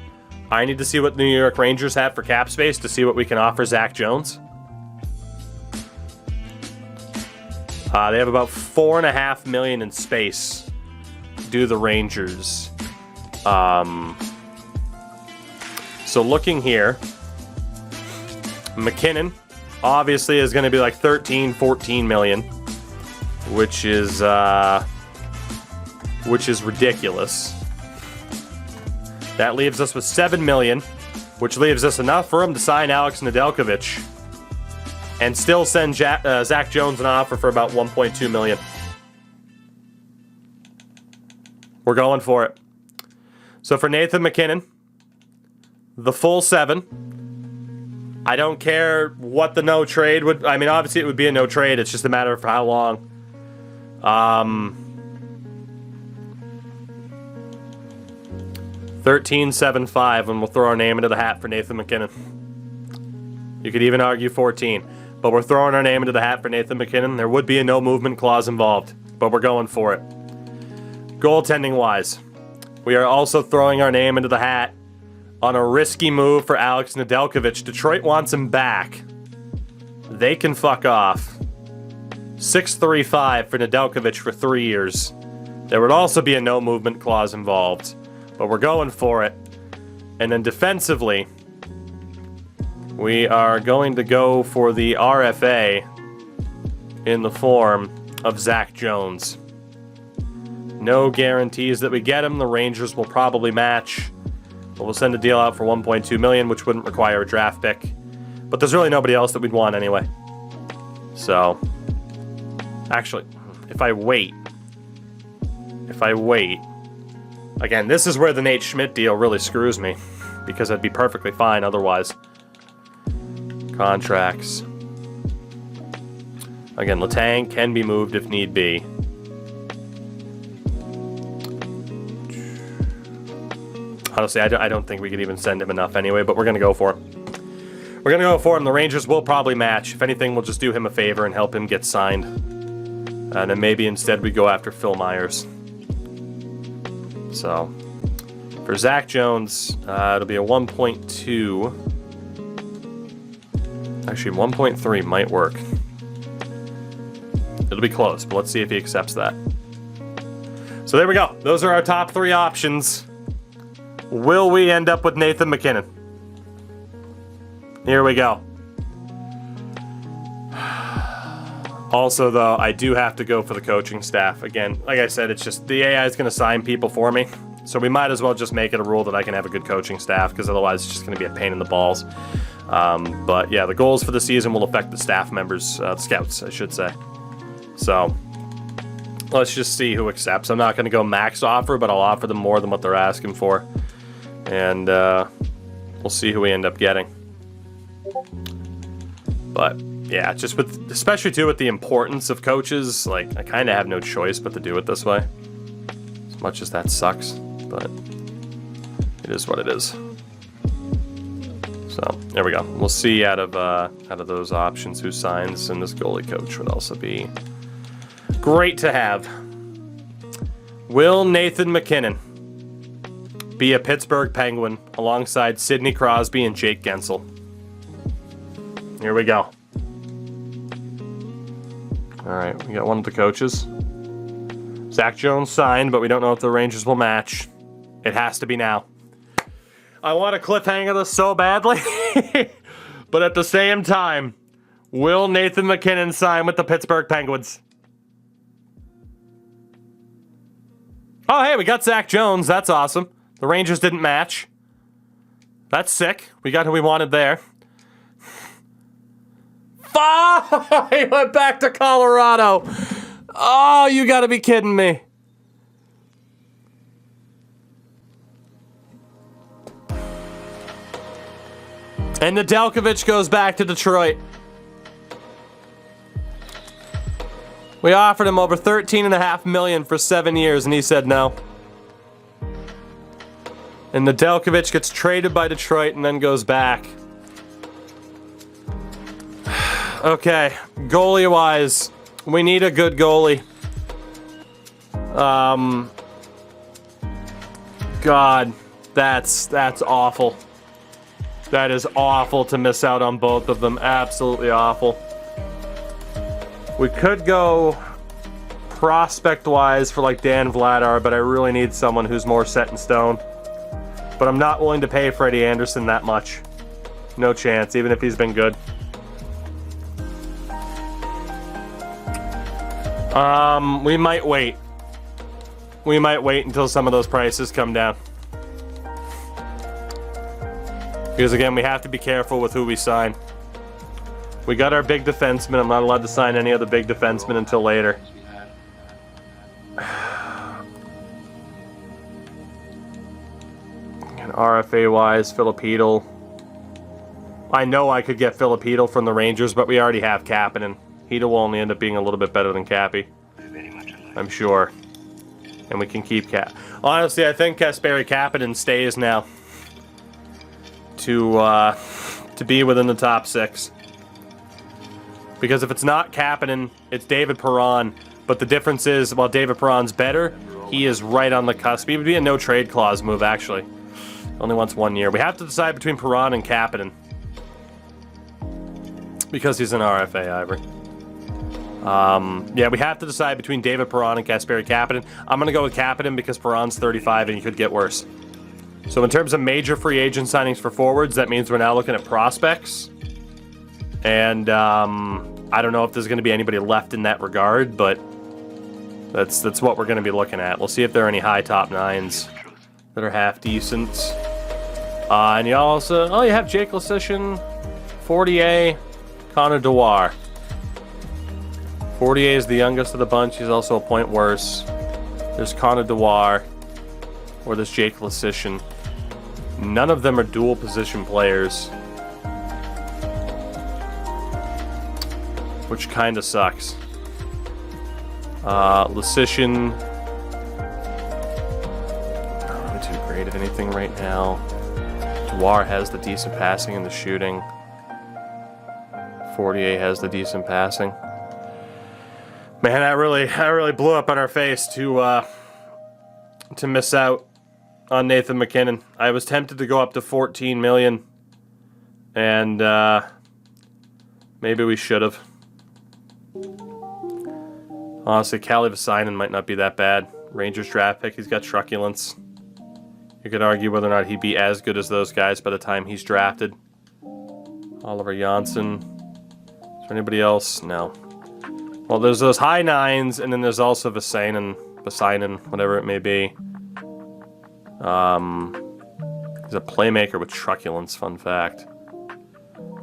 I need to see what the New York Rangers have for cap space to see what we can offer Zach Jones. They have about $4.5 million in space. Do the Rangers. So looking here, McKinnon obviously is going to be like 13, 14 million, which is which is ridiculous. That leaves us with $7 million, which leaves us enough for him to sign Alex Nedeljkovic and still send Zach Jones an offer for about $1.2 million. We're going for it. So for Nathan MacKinnon, the full 7. I don't care what the no trade would... I mean, obviously it would be a no trade. It's just a matter of how long. 13.75, and we'll throw our name into the hat for Nathan MacKinnon. You could even argue 14, but we're throwing our name into the hat for Nathan MacKinnon. There would be a no movement clause involved, but we're going for it. Goaltending-wise, we are also throwing our name into the hat on a risky move for Alex Nedeljkovic. Detroit wants him back. They can fuck off. 6.35 for Nedeljkovic for 3 years. There would also be a no movement clause involved, but we're going for it. And then defensively, we are going to go for the RFA in the form of Zach Jones. No guarantees that we get him. The Rangers will probably match, but we'll send a deal out for $1.2 million, which wouldn't require a draft pick. But there's really nobody else that we'd want anyway. So, actually, if I wait, again, this is where the Nate Schmidt deal really screws me, because I'd be perfectly fine otherwise. Contracts. Again, Letang can be moved if need be. Honestly, I don't think we could even send him enough anyway, but we're going to go for him. We're going to go for him. The Rangers will probably match. If anything, we'll just do him a favor and help him get signed. And then maybe instead we go after Phil Myers. So, for Zach Jones, it'll be a 1.2. Actually, 1.3 might work. It'll be close, but let's see if he accepts that. So there we go. Those are our top 3 options. Will we end up with Nathan MacKinnon? Here we go. Also, though, I do have to go for the coaching staff. Again, like I said, it's just the AI is going to sign people for me. So we might as well just make it a rule that I can have a good coaching staff, because otherwise it's just going to be a pain in the balls. But yeah, the goals for the season will affect the staff members, the scouts, I should say. So let's just see who accepts. I'm not going to go max offer, but I'll offer them more than what they're asking for. And we'll see who we end up getting. But yeah, just with, especially too with the importance of coaches, like I kind of have no choice but to do it this way. As much as that sucks, but it is what it is. So there we go. We'll see out of those options who signs, and this goalie coach would also be great to have. Will Nathan MacKinnon be a Pittsburgh Penguin alongside Sidney Crosby and Jake Gensel? Here we go. All right, we got one of the coaches. Zach Jones signed, but we don't know if the Rangers will match. It has to be now. I want to cliffhanger this so badly, but at the same time, will Nathan MacKinnon sign with the Pittsburgh Penguins? Oh, hey, we got Zach Jones. That's awesome. The Rangers didn't match. That's sick. We got who we wanted there. He went back to Colorado. Oh, you gotta be kidding me. And Nedeljkovic goes back to Detroit. We offered him over $13.5 million for 7 years, and he said no. And Nedeljkovic gets traded by Detroit and then goes back. Okay, goalie-wise, we need a good goalie. God, that's awful. That is awful to miss out on both of them. Absolutely awful. We could go prospect-wise for like Dan Vladar, but I really need someone who's more set in stone. But I'm not willing to pay Freddie Anderson that much. No chance, even if he's been good. We might wait. we might wait until some of those prices come down. Because again, we have to be careful with who we sign. We got our big defenseman. I'm not allowed to sign any other big defenseman until later. And RFA-wise, Filipino. I know I could get Filipino from the Rangers, but we already have Kapanen. He will only end up being a little bit better than Cappy. I'm sure. And we can keep Cap. Honestly, I think Kasperi Kapanen stays now. To be within the top 6. Because if it's not Kapanen, it's David Perron. But the difference is, while David Perron's better, he is right on the cusp. He would be a no-trade clause move, actually. Only wants 1 year. We have to decide between Perron and Kapanen. Because he's an RFA, Ivory. Yeah, we have to decide between David Perron and Kasperi Kapanen. I'm going to go with Kapanen because Perron's 35 and he could get worse. So in terms of major free agent signings for forwards, that means we're now looking at prospects. And I don't know if there's going to be anybody left in that regard, but that's what we're going to be looking at. We'll see if there are any high top 9s that are half decent. And you also, you have Jake Lasician, Fortier, Connor Dewar. Fortier is the youngest of the bunch. He's also a point worse. There's Connor Dewar, or there's Jake Lasician. None of them are dual position players, which kind of sucks. Lasician, not really too great at anything right now. Dewar has the decent passing and the shooting. Fortier has the decent passing. Man, that really blew up on our face to miss out on Nathan MacKinnon. I was tempted to go up to $14 million, and maybe we should have. Honestly, Kalle Vesinen might not be that bad. Rangers draft pick, he's got truculence. You could argue whether or not he'd be as good as those guys by the time he's drafted. Oliver Janssen. Is there anybody else? No. Well, there's those high 9s, and then there's also Vesinen, whatever it may be. He's a playmaker with truculence, fun fact.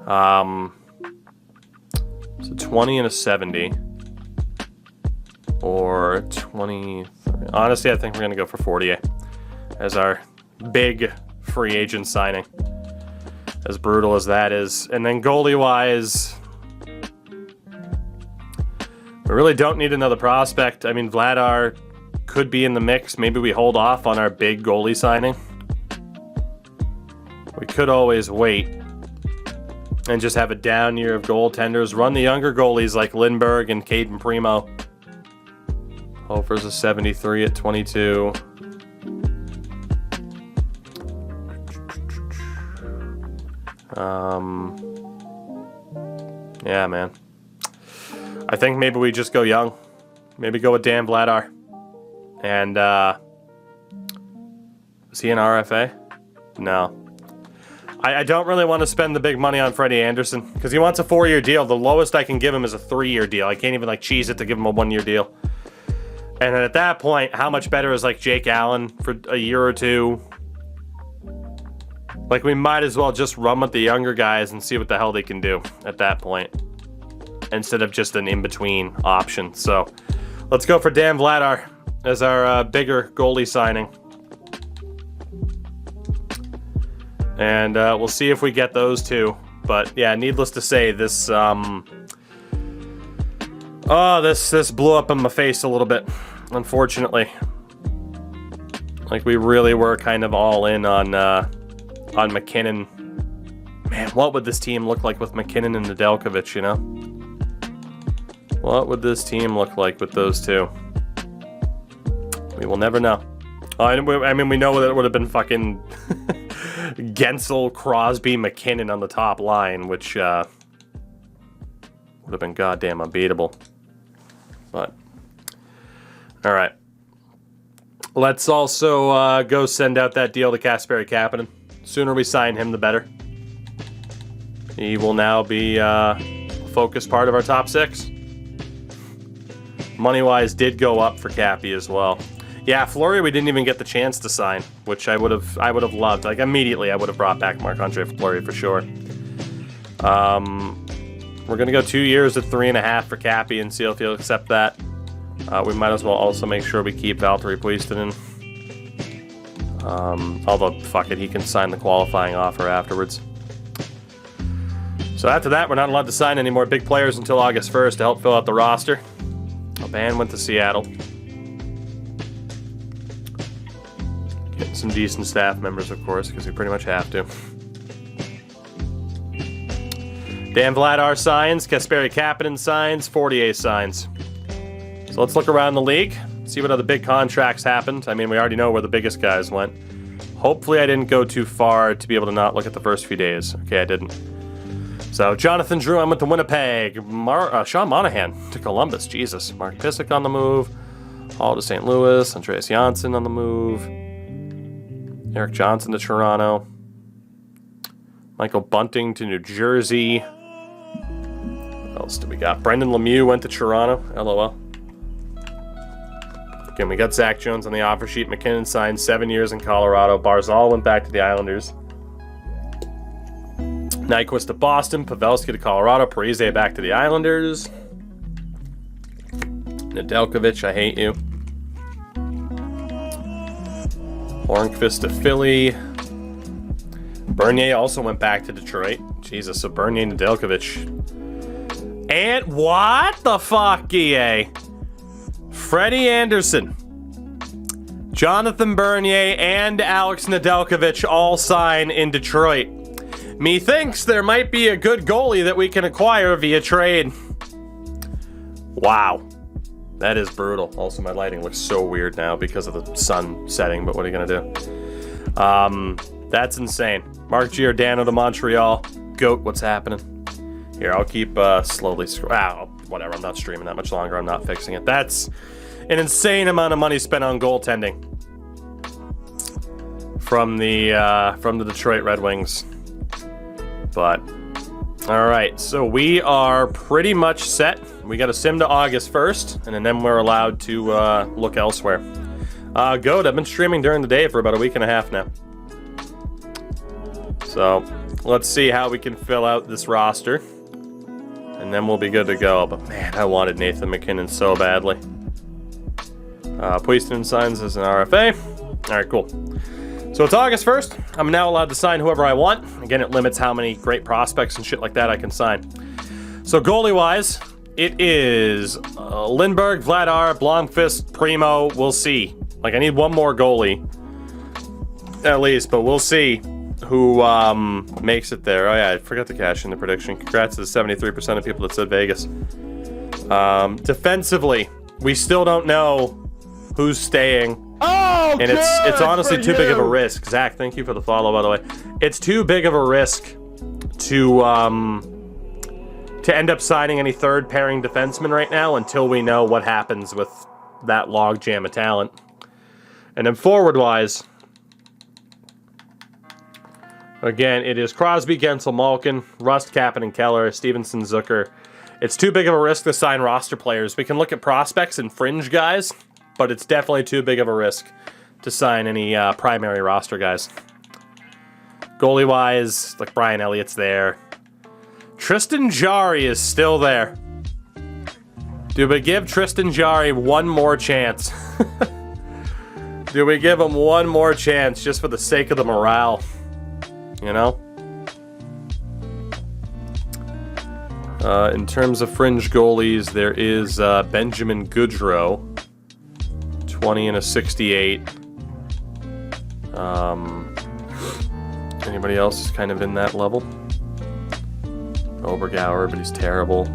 So 20 and a 70. Or 23. Honestly, I think we're going to go for Fortier as our big free agent signing. As brutal as that is. And then goalie-wise, we really don't need another prospect. I mean, Vladar could be in the mix. Maybe we hold off on our big goalie signing. We could always wait and just have a down year of goaltenders. Run the younger goalies like Lindbergh and Caden Primo. Hofer's a 73 at 22. Yeah, man. I think maybe we just go young. Maybe go with Dan Vladar. And, is he an RFA? No. I don't really want to spend the big money on Freddie Anderson, because he wants a 4-year deal. The lowest I can give him is a 3-year deal. I can't even, cheese it to give him a 1-year deal. And then at that point, how much better is, Jake Allen for a year or two? We might as well just run with the younger guys and see what the hell they can do at that point, instead of just an in-between option. So let's go for Dan Vladar as our bigger goalie signing. And we'll see if we get those two. But yeah, needless to say, this this blew up in my face a little bit, unfortunately. We really were kind of all in on MacKinnon. Man, what would this team look like with MacKinnon and Nedeljkovic, you know? What would this team look like with those two? We will never know. I mean, we know that it would have been fucking Gensel, Crosby, MacKinnon on the top line, which would have been goddamn unbeatable. But, all right. Let's also go send out that deal to Kasperi Kapanen. Sooner we sign him, the better. He will now be a focus part of our top 6. Money-wise did go up for Cappy as well. Yeah, Fleury we didn't even get the chance to sign, which I would have loved. Like immediately I would have brought back Marc-Andre Fleury for sure. We're gonna go 2 years at 3.5 for Cappy and see if he'll accept that. We might as well also make sure we keep Valtteri Puistinen. Although fuck it, he can sign the qualifying offer afterwards. So after that, we're not allowed to sign any more big players until August 1st to help fill out the roster. Ban went to Seattle. Getting some decent staff members, of course, because we pretty much have to. Dan Vladar signs, Kasperi Kapanen signs, Fortier signs. So let's look around the league, see what other big contracts happened. I mean, we already know where the biggest guys went. Hopefully I didn't go too far to be able to not look at the first few days. Okay, I didn't. So Jonathan Drouin went to Winnipeg. Sean Monahan to Columbus. Jesus. Mark Mcisac on the move. Hall to St. Louis. Andreas Janssen on the move. Eric Johnson to Toronto. Michael Bunting to New Jersey. What else do we got? Brendan Lemieux went to Toronto. LOL. Again, we got Zach Jones on the offer sheet. McKinnon signed 7 years in Colorado. Barzal went back to the Islanders. Nyquist to Boston, Pavelski to Colorado, Parise back to the Islanders. Nedeljkovic, I hate you. Hornqvist to Philly. Bernier also went back to Detroit. Jesus, so Bernier, Nedeljkovic. And what the fuck, EA? Freddie Anderson, Jonathan Bernier, and Alex Nedeljkovic all sign in Detroit. Methinks there might be a good goalie that we can acquire via trade. Wow. That is brutal. Also, my lighting looks so weird now because of the sun setting, but what are you going to do? That's insane. Mark Giordano to Montreal. Goat, what's happening? Here, I'll keep slowly whatever, I'm not streaming that much longer. I'm not fixing it. That's an insane amount of money spent on goaltending from the Detroit Red Wings. But, alright, so we are pretty much set. We got a sim to August 1st, and then we're allowed to look elsewhere. Goat, I've been streaming during the day for about a week and a half now. So, let's see how we can fill out this roster. And then we'll be good to go. But man, I wanted Nathan McKinnon so badly. Puistinen signs as an RFA. Alright, cool. So it's August 1st. I'm now allowed to sign whoever I want. Again, it limits how many great prospects and shit like that I can sign. So goalie-wise, it is Lindbergh, Vladar, Blomqvist, Primo. We'll see. Like, I need one more goalie. At least, but we'll see who makes it there. Oh yeah, I forgot to cash in the prediction. Congrats to the 73% of people that said Vegas. Defensively, we still don't know who's staying. Oh, and it's honestly too big of a risk. Zach, thank you for the follow, by the way. It's too big of a risk to end up signing any third pairing defenseman right now until we know what happens with that logjam of talent. And then forward-wise, again, it is Crosby, Gensel, Malkin, Rust, Kapanen, Keller, Stevenson, Zucker. It's too big of a risk to sign roster players. We can look at prospects and fringe guys, but it's definitely too big of a risk to sign any primary roster guys. Goalie-wise, like Brian Elliott's there. Tristan Jarry is still there. Do we give Tristan Jarry one more chance? Do we give him one more chance just for the sake of the morale? You know? In terms of fringe goalies, there is Benjamin Goodrow. 20 and a 68. Anybody else is kind of in that level? Obergauer, but he's terrible.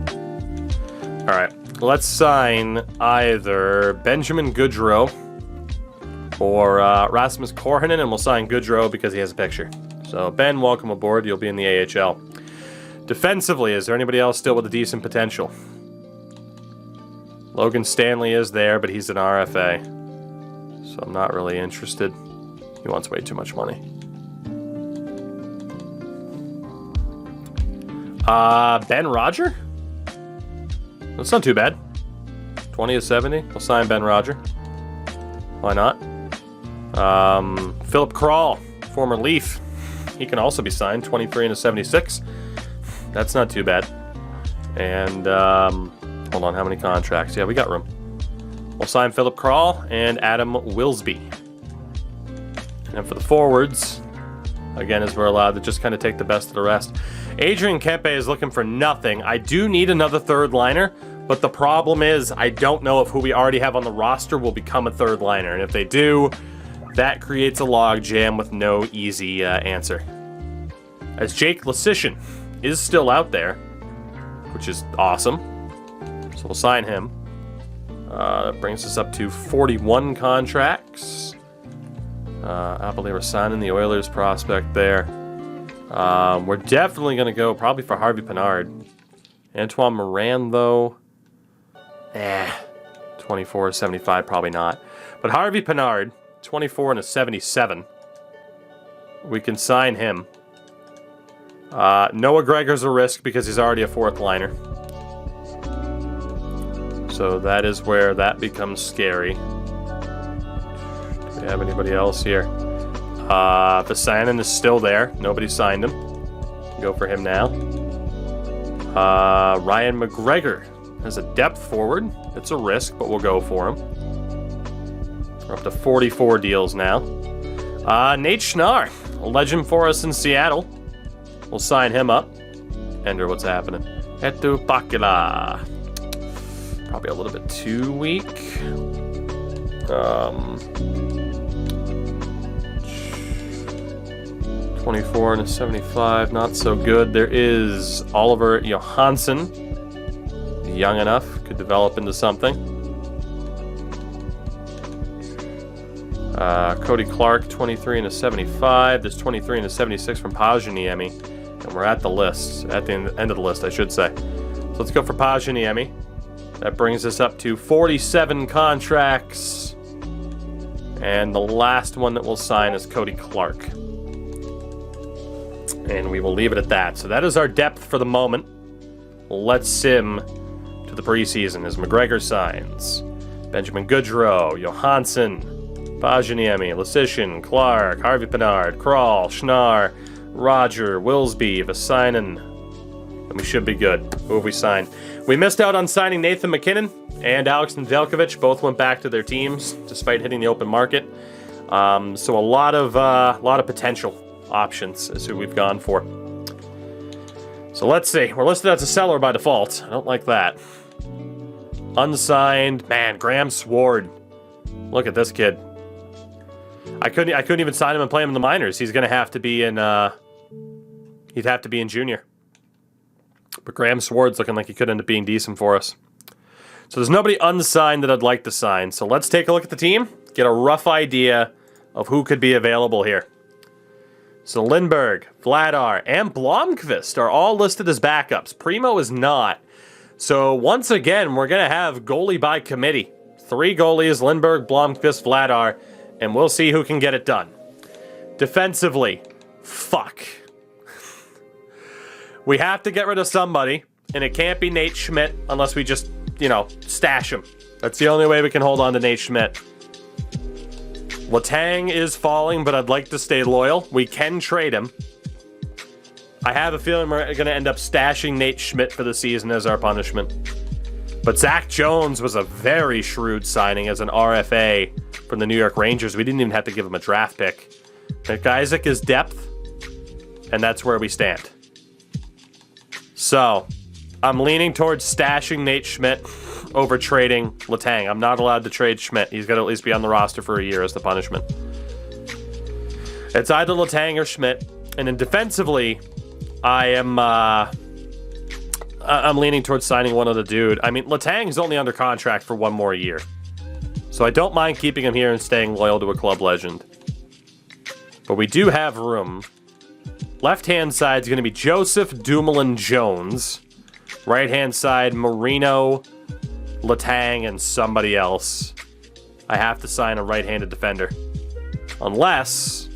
Alright, let's sign either Benjamin Goodrow or Rasmus Korhonen, and we'll sign Goodrow because he has a picture. So, Ben, welcome aboard. You'll be in the AHL. Defensively, is there anybody else still with a decent potential? Logan Stanley is there, but he's an RFA. So I'm not really interested. He wants way too much money. Ben Roger? That's not too bad. 20 to 70. We'll sign Ben Roger. Why not? Philip Kral, former Leaf. He can also be signed, 23 and a 76. That's not too bad. And, hold on, how many contracts? Yeah, we got room. We'll sign Philip Kral and Adam Wilsby. And for the forwards, again, as we're allowed to just kind of take the best of the rest. Adrian Kempe is looking for nothing. I do need another third liner, but the problem is I don't know if who we already have on the roster will become a third liner. And if they do, that creates a log jam with no easy answer. As Jake Lasician is still out there, which is awesome. So we'll sign him. That brings us up to 41 contracts. I believe we're signing the Oilers prospect there. We're definitely going to go probably for Harvey Pinard. Antoine Moran, though. 24, 75, probably not. But Harvey Pinard, 24 and a 77. We can sign him. Noah Gregor's a risk because he's already a fourth liner. So that is where that becomes scary. Do we have anybody else here? Vasanen is still there. Nobody signed him. Go for him now. Ryan McGregor is a depth forward. It's a risk, but we'll go for him. We're up to 44 deals now. Nate Schnarr, a legend for us in Seattle. We'll sign him up. Ender, what's happening? Etu Pakila. Probably a little bit too weak. 24 and a 75, not so good. There is Oliver Johansson. Young enough, could develop into something. Cody Clark, 23 and a 75. There's 23 and a 76 from Pajaniemi. And we're at the list, at the end of the list, I should say. So let's go for Pajaniemi. That brings us up to 47 contracts. And the last one that we'll sign is Cody Clark. And we will leave it at that. So that is our depth for the moment. Let's sim to the preseason as McGregor signs. Benjamin Goodrow, Johansson, Pajaniemi, Lasician, Clark, Harvey Pinard, Kral, Schnarr, Roger, Wilsby, Vasanen. And we should be good. Who have we signed? We missed out on signing Nathan McKinnon and Alex Nedeljkovic. Both went back to their teams despite hitting the open market. So a lot of potential options is who we've gone for. So let's see. We're listed as a seller by default. I don't like that. Unsigned. Man, Graham Sword. Look at this kid. I couldn't even sign him and play him in the minors. He's going to have to be in... he'd have to be in junior. But Graham Sword's looking like he could end up being decent for us. So there's nobody unsigned that I'd like to sign. So let's take a look at the team. Get a rough idea of who could be available here. So Lindbergh, Vladar, and Blomqvist are all listed as backups. Primo is not. So once again, we're going to have goalie by committee. 3 goalies, Lindbergh, Blomqvist, Vladar, and we'll see who can get it done. Defensively, fuck. We have to get rid of somebody, and it can't be Nate Schmidt unless we just, stash him. That's the only way we can hold on to Nate Schmidt. Letang is falling, but I'd like to stay loyal. We can trade him. I have a feeling we're going to end up stashing Nate Schmidt for the season as our punishment. But Zach Jones was a very shrewd signing as an RFA from the New York Rangers. We didn't even have to give him a draft pick. Mcisac is depth, and that's where we stand. So, I'm leaning towards stashing Nate Schmidt over trading Letang. I'm not allowed to trade Schmidt. He's got to at least be on the roster for a year as the punishment. It's either Letang or Schmidt. And then defensively, I'm leaning towards signing one other dude. I mean, Letang's only under contract for 1 more year. So I don't mind keeping him here and staying loyal to a club legend. But we do have room. Left-hand side is going to be Joseph Dumoulin-Jones. Right-hand side, Marino, Letang, and somebody else. I have to sign a right-handed defender. Unless...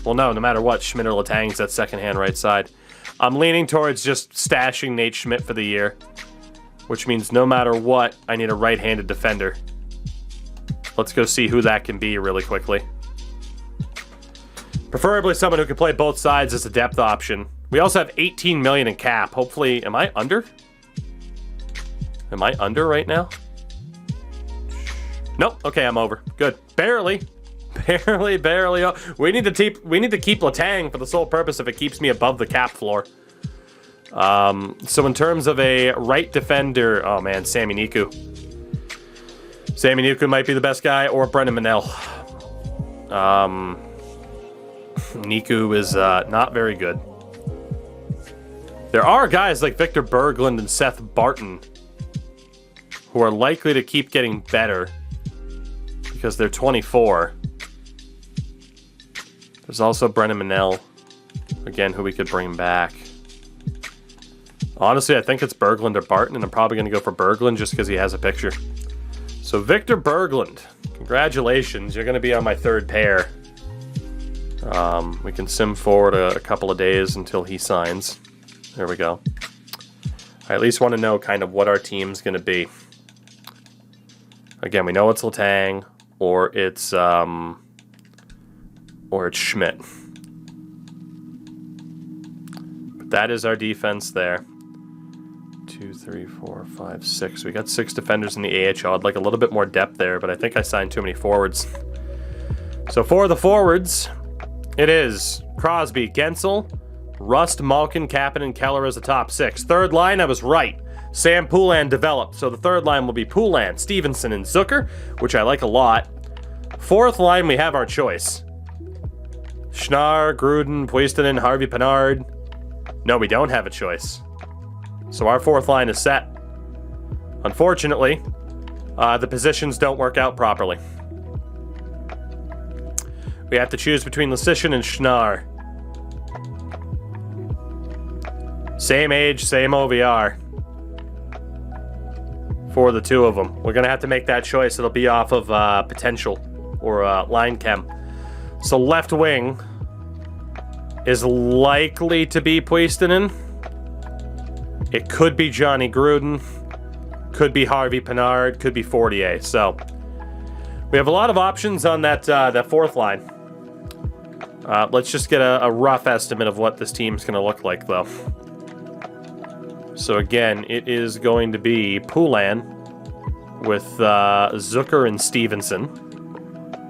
Well, no matter what, Schmidt or Letang's that second-hand right side. I'm leaning towards just stashing Nate Schmidt for the year. Which means no matter what, I need a right-handed defender. Let's go see who that can be really quickly. Preferably someone who can play both sides as a depth option. We also have 18 million in cap. Hopefully, am I under? Am I under right now? Nope. Okay, I'm over. Good. Barely. Barely. We need to keep Letang for the sole purpose if it keeps me above the cap floor. So in terms of a right defender, oh man, Sami Niku. Sami Niku might be the best guy, or Brendan Manel. Niku is not very good. There are guys like Victor Berglund and Seth Barton who are likely to keep getting better because they're 24. There's also Brendan Manel, again, who we could bring back. Honestly, I think it's Berglund or Barton, and I'm probably going to go for Berglund just because he has a picture. So Victor Berglund, congratulations. You're going to be on my third pair. We can sim forward a couple of days until he signs. There we go. I at least want to know kind of what our team's going to be. Again, we know it's Letang or it's Schmidt. But that is our defense there. 2, 3, 4, 5, 6. We got 6 defenders in the AHL. I'd like a little bit more depth there, but I think I signed too many forwards. So for the forwards, it is Crosby, Gensel, Rust, Malkin, Kapanen, Keller as the top 6. Third line, I was right. Sam Poulin developed, so the third line will be Poulin, Stevenson, and Zucker, which I like a lot. Fourth line, we have our choice. Schnarr, Gruden, Puistonen, Harvey Pinard. No, we don't have a choice. So our fourth line is set. Unfortunately, the positions don't work out properly. We have to choose between Leschyshyn and Schnarr. Same age, same OVR. For the two of them. We're going to have to make that choice. It'll be off of potential or line chem. So left wing is likely to be Puistonen. It could be Johnny Gruden. Could be Harvey Pinard. Could be Fortier. So we have a lot of options on that fourth line. Let's just get a rough estimate of what this team's going to look like, though. So again, it is going to be Poulin with Zucker and Stevenson.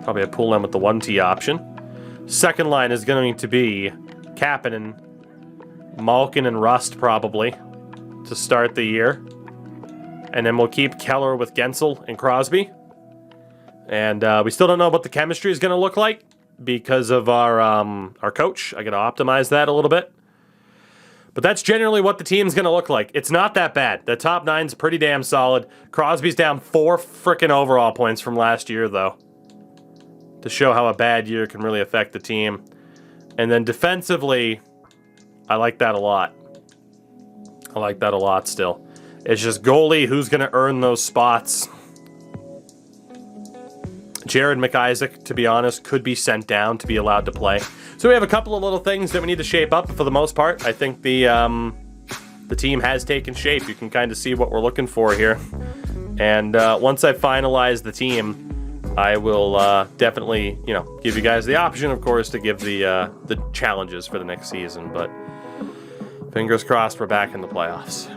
Probably a Poulin with the 1T option. Second line is going to be Kapanen, Malkin, and Rust, probably, to start the year. And then we'll keep Keller with Gensel and Crosby. And we still don't know what the chemistry is going to look like because of our coach. I got to optimize that a little bit. But that's generally what the team's going to look like. It's not that bad. The top 9's pretty damn solid. Crosby's down 4 frickin' overall points from last year, though, to show how a bad year can really affect the team. And then defensively, I like that a lot. I like that a lot still. It's just goalie, who's going to earn those spots. Jared Mcisac, to be honest, could be sent down to be allowed to play. So we have a couple of little things that we need to shape up. For the most part, I think the team has taken shape. You can kind of see what we're looking for here. And once I finalize the team, I will definitely, give you guys the option, of course, to give the challenges for the next season. But fingers crossed, we're back in the playoffs.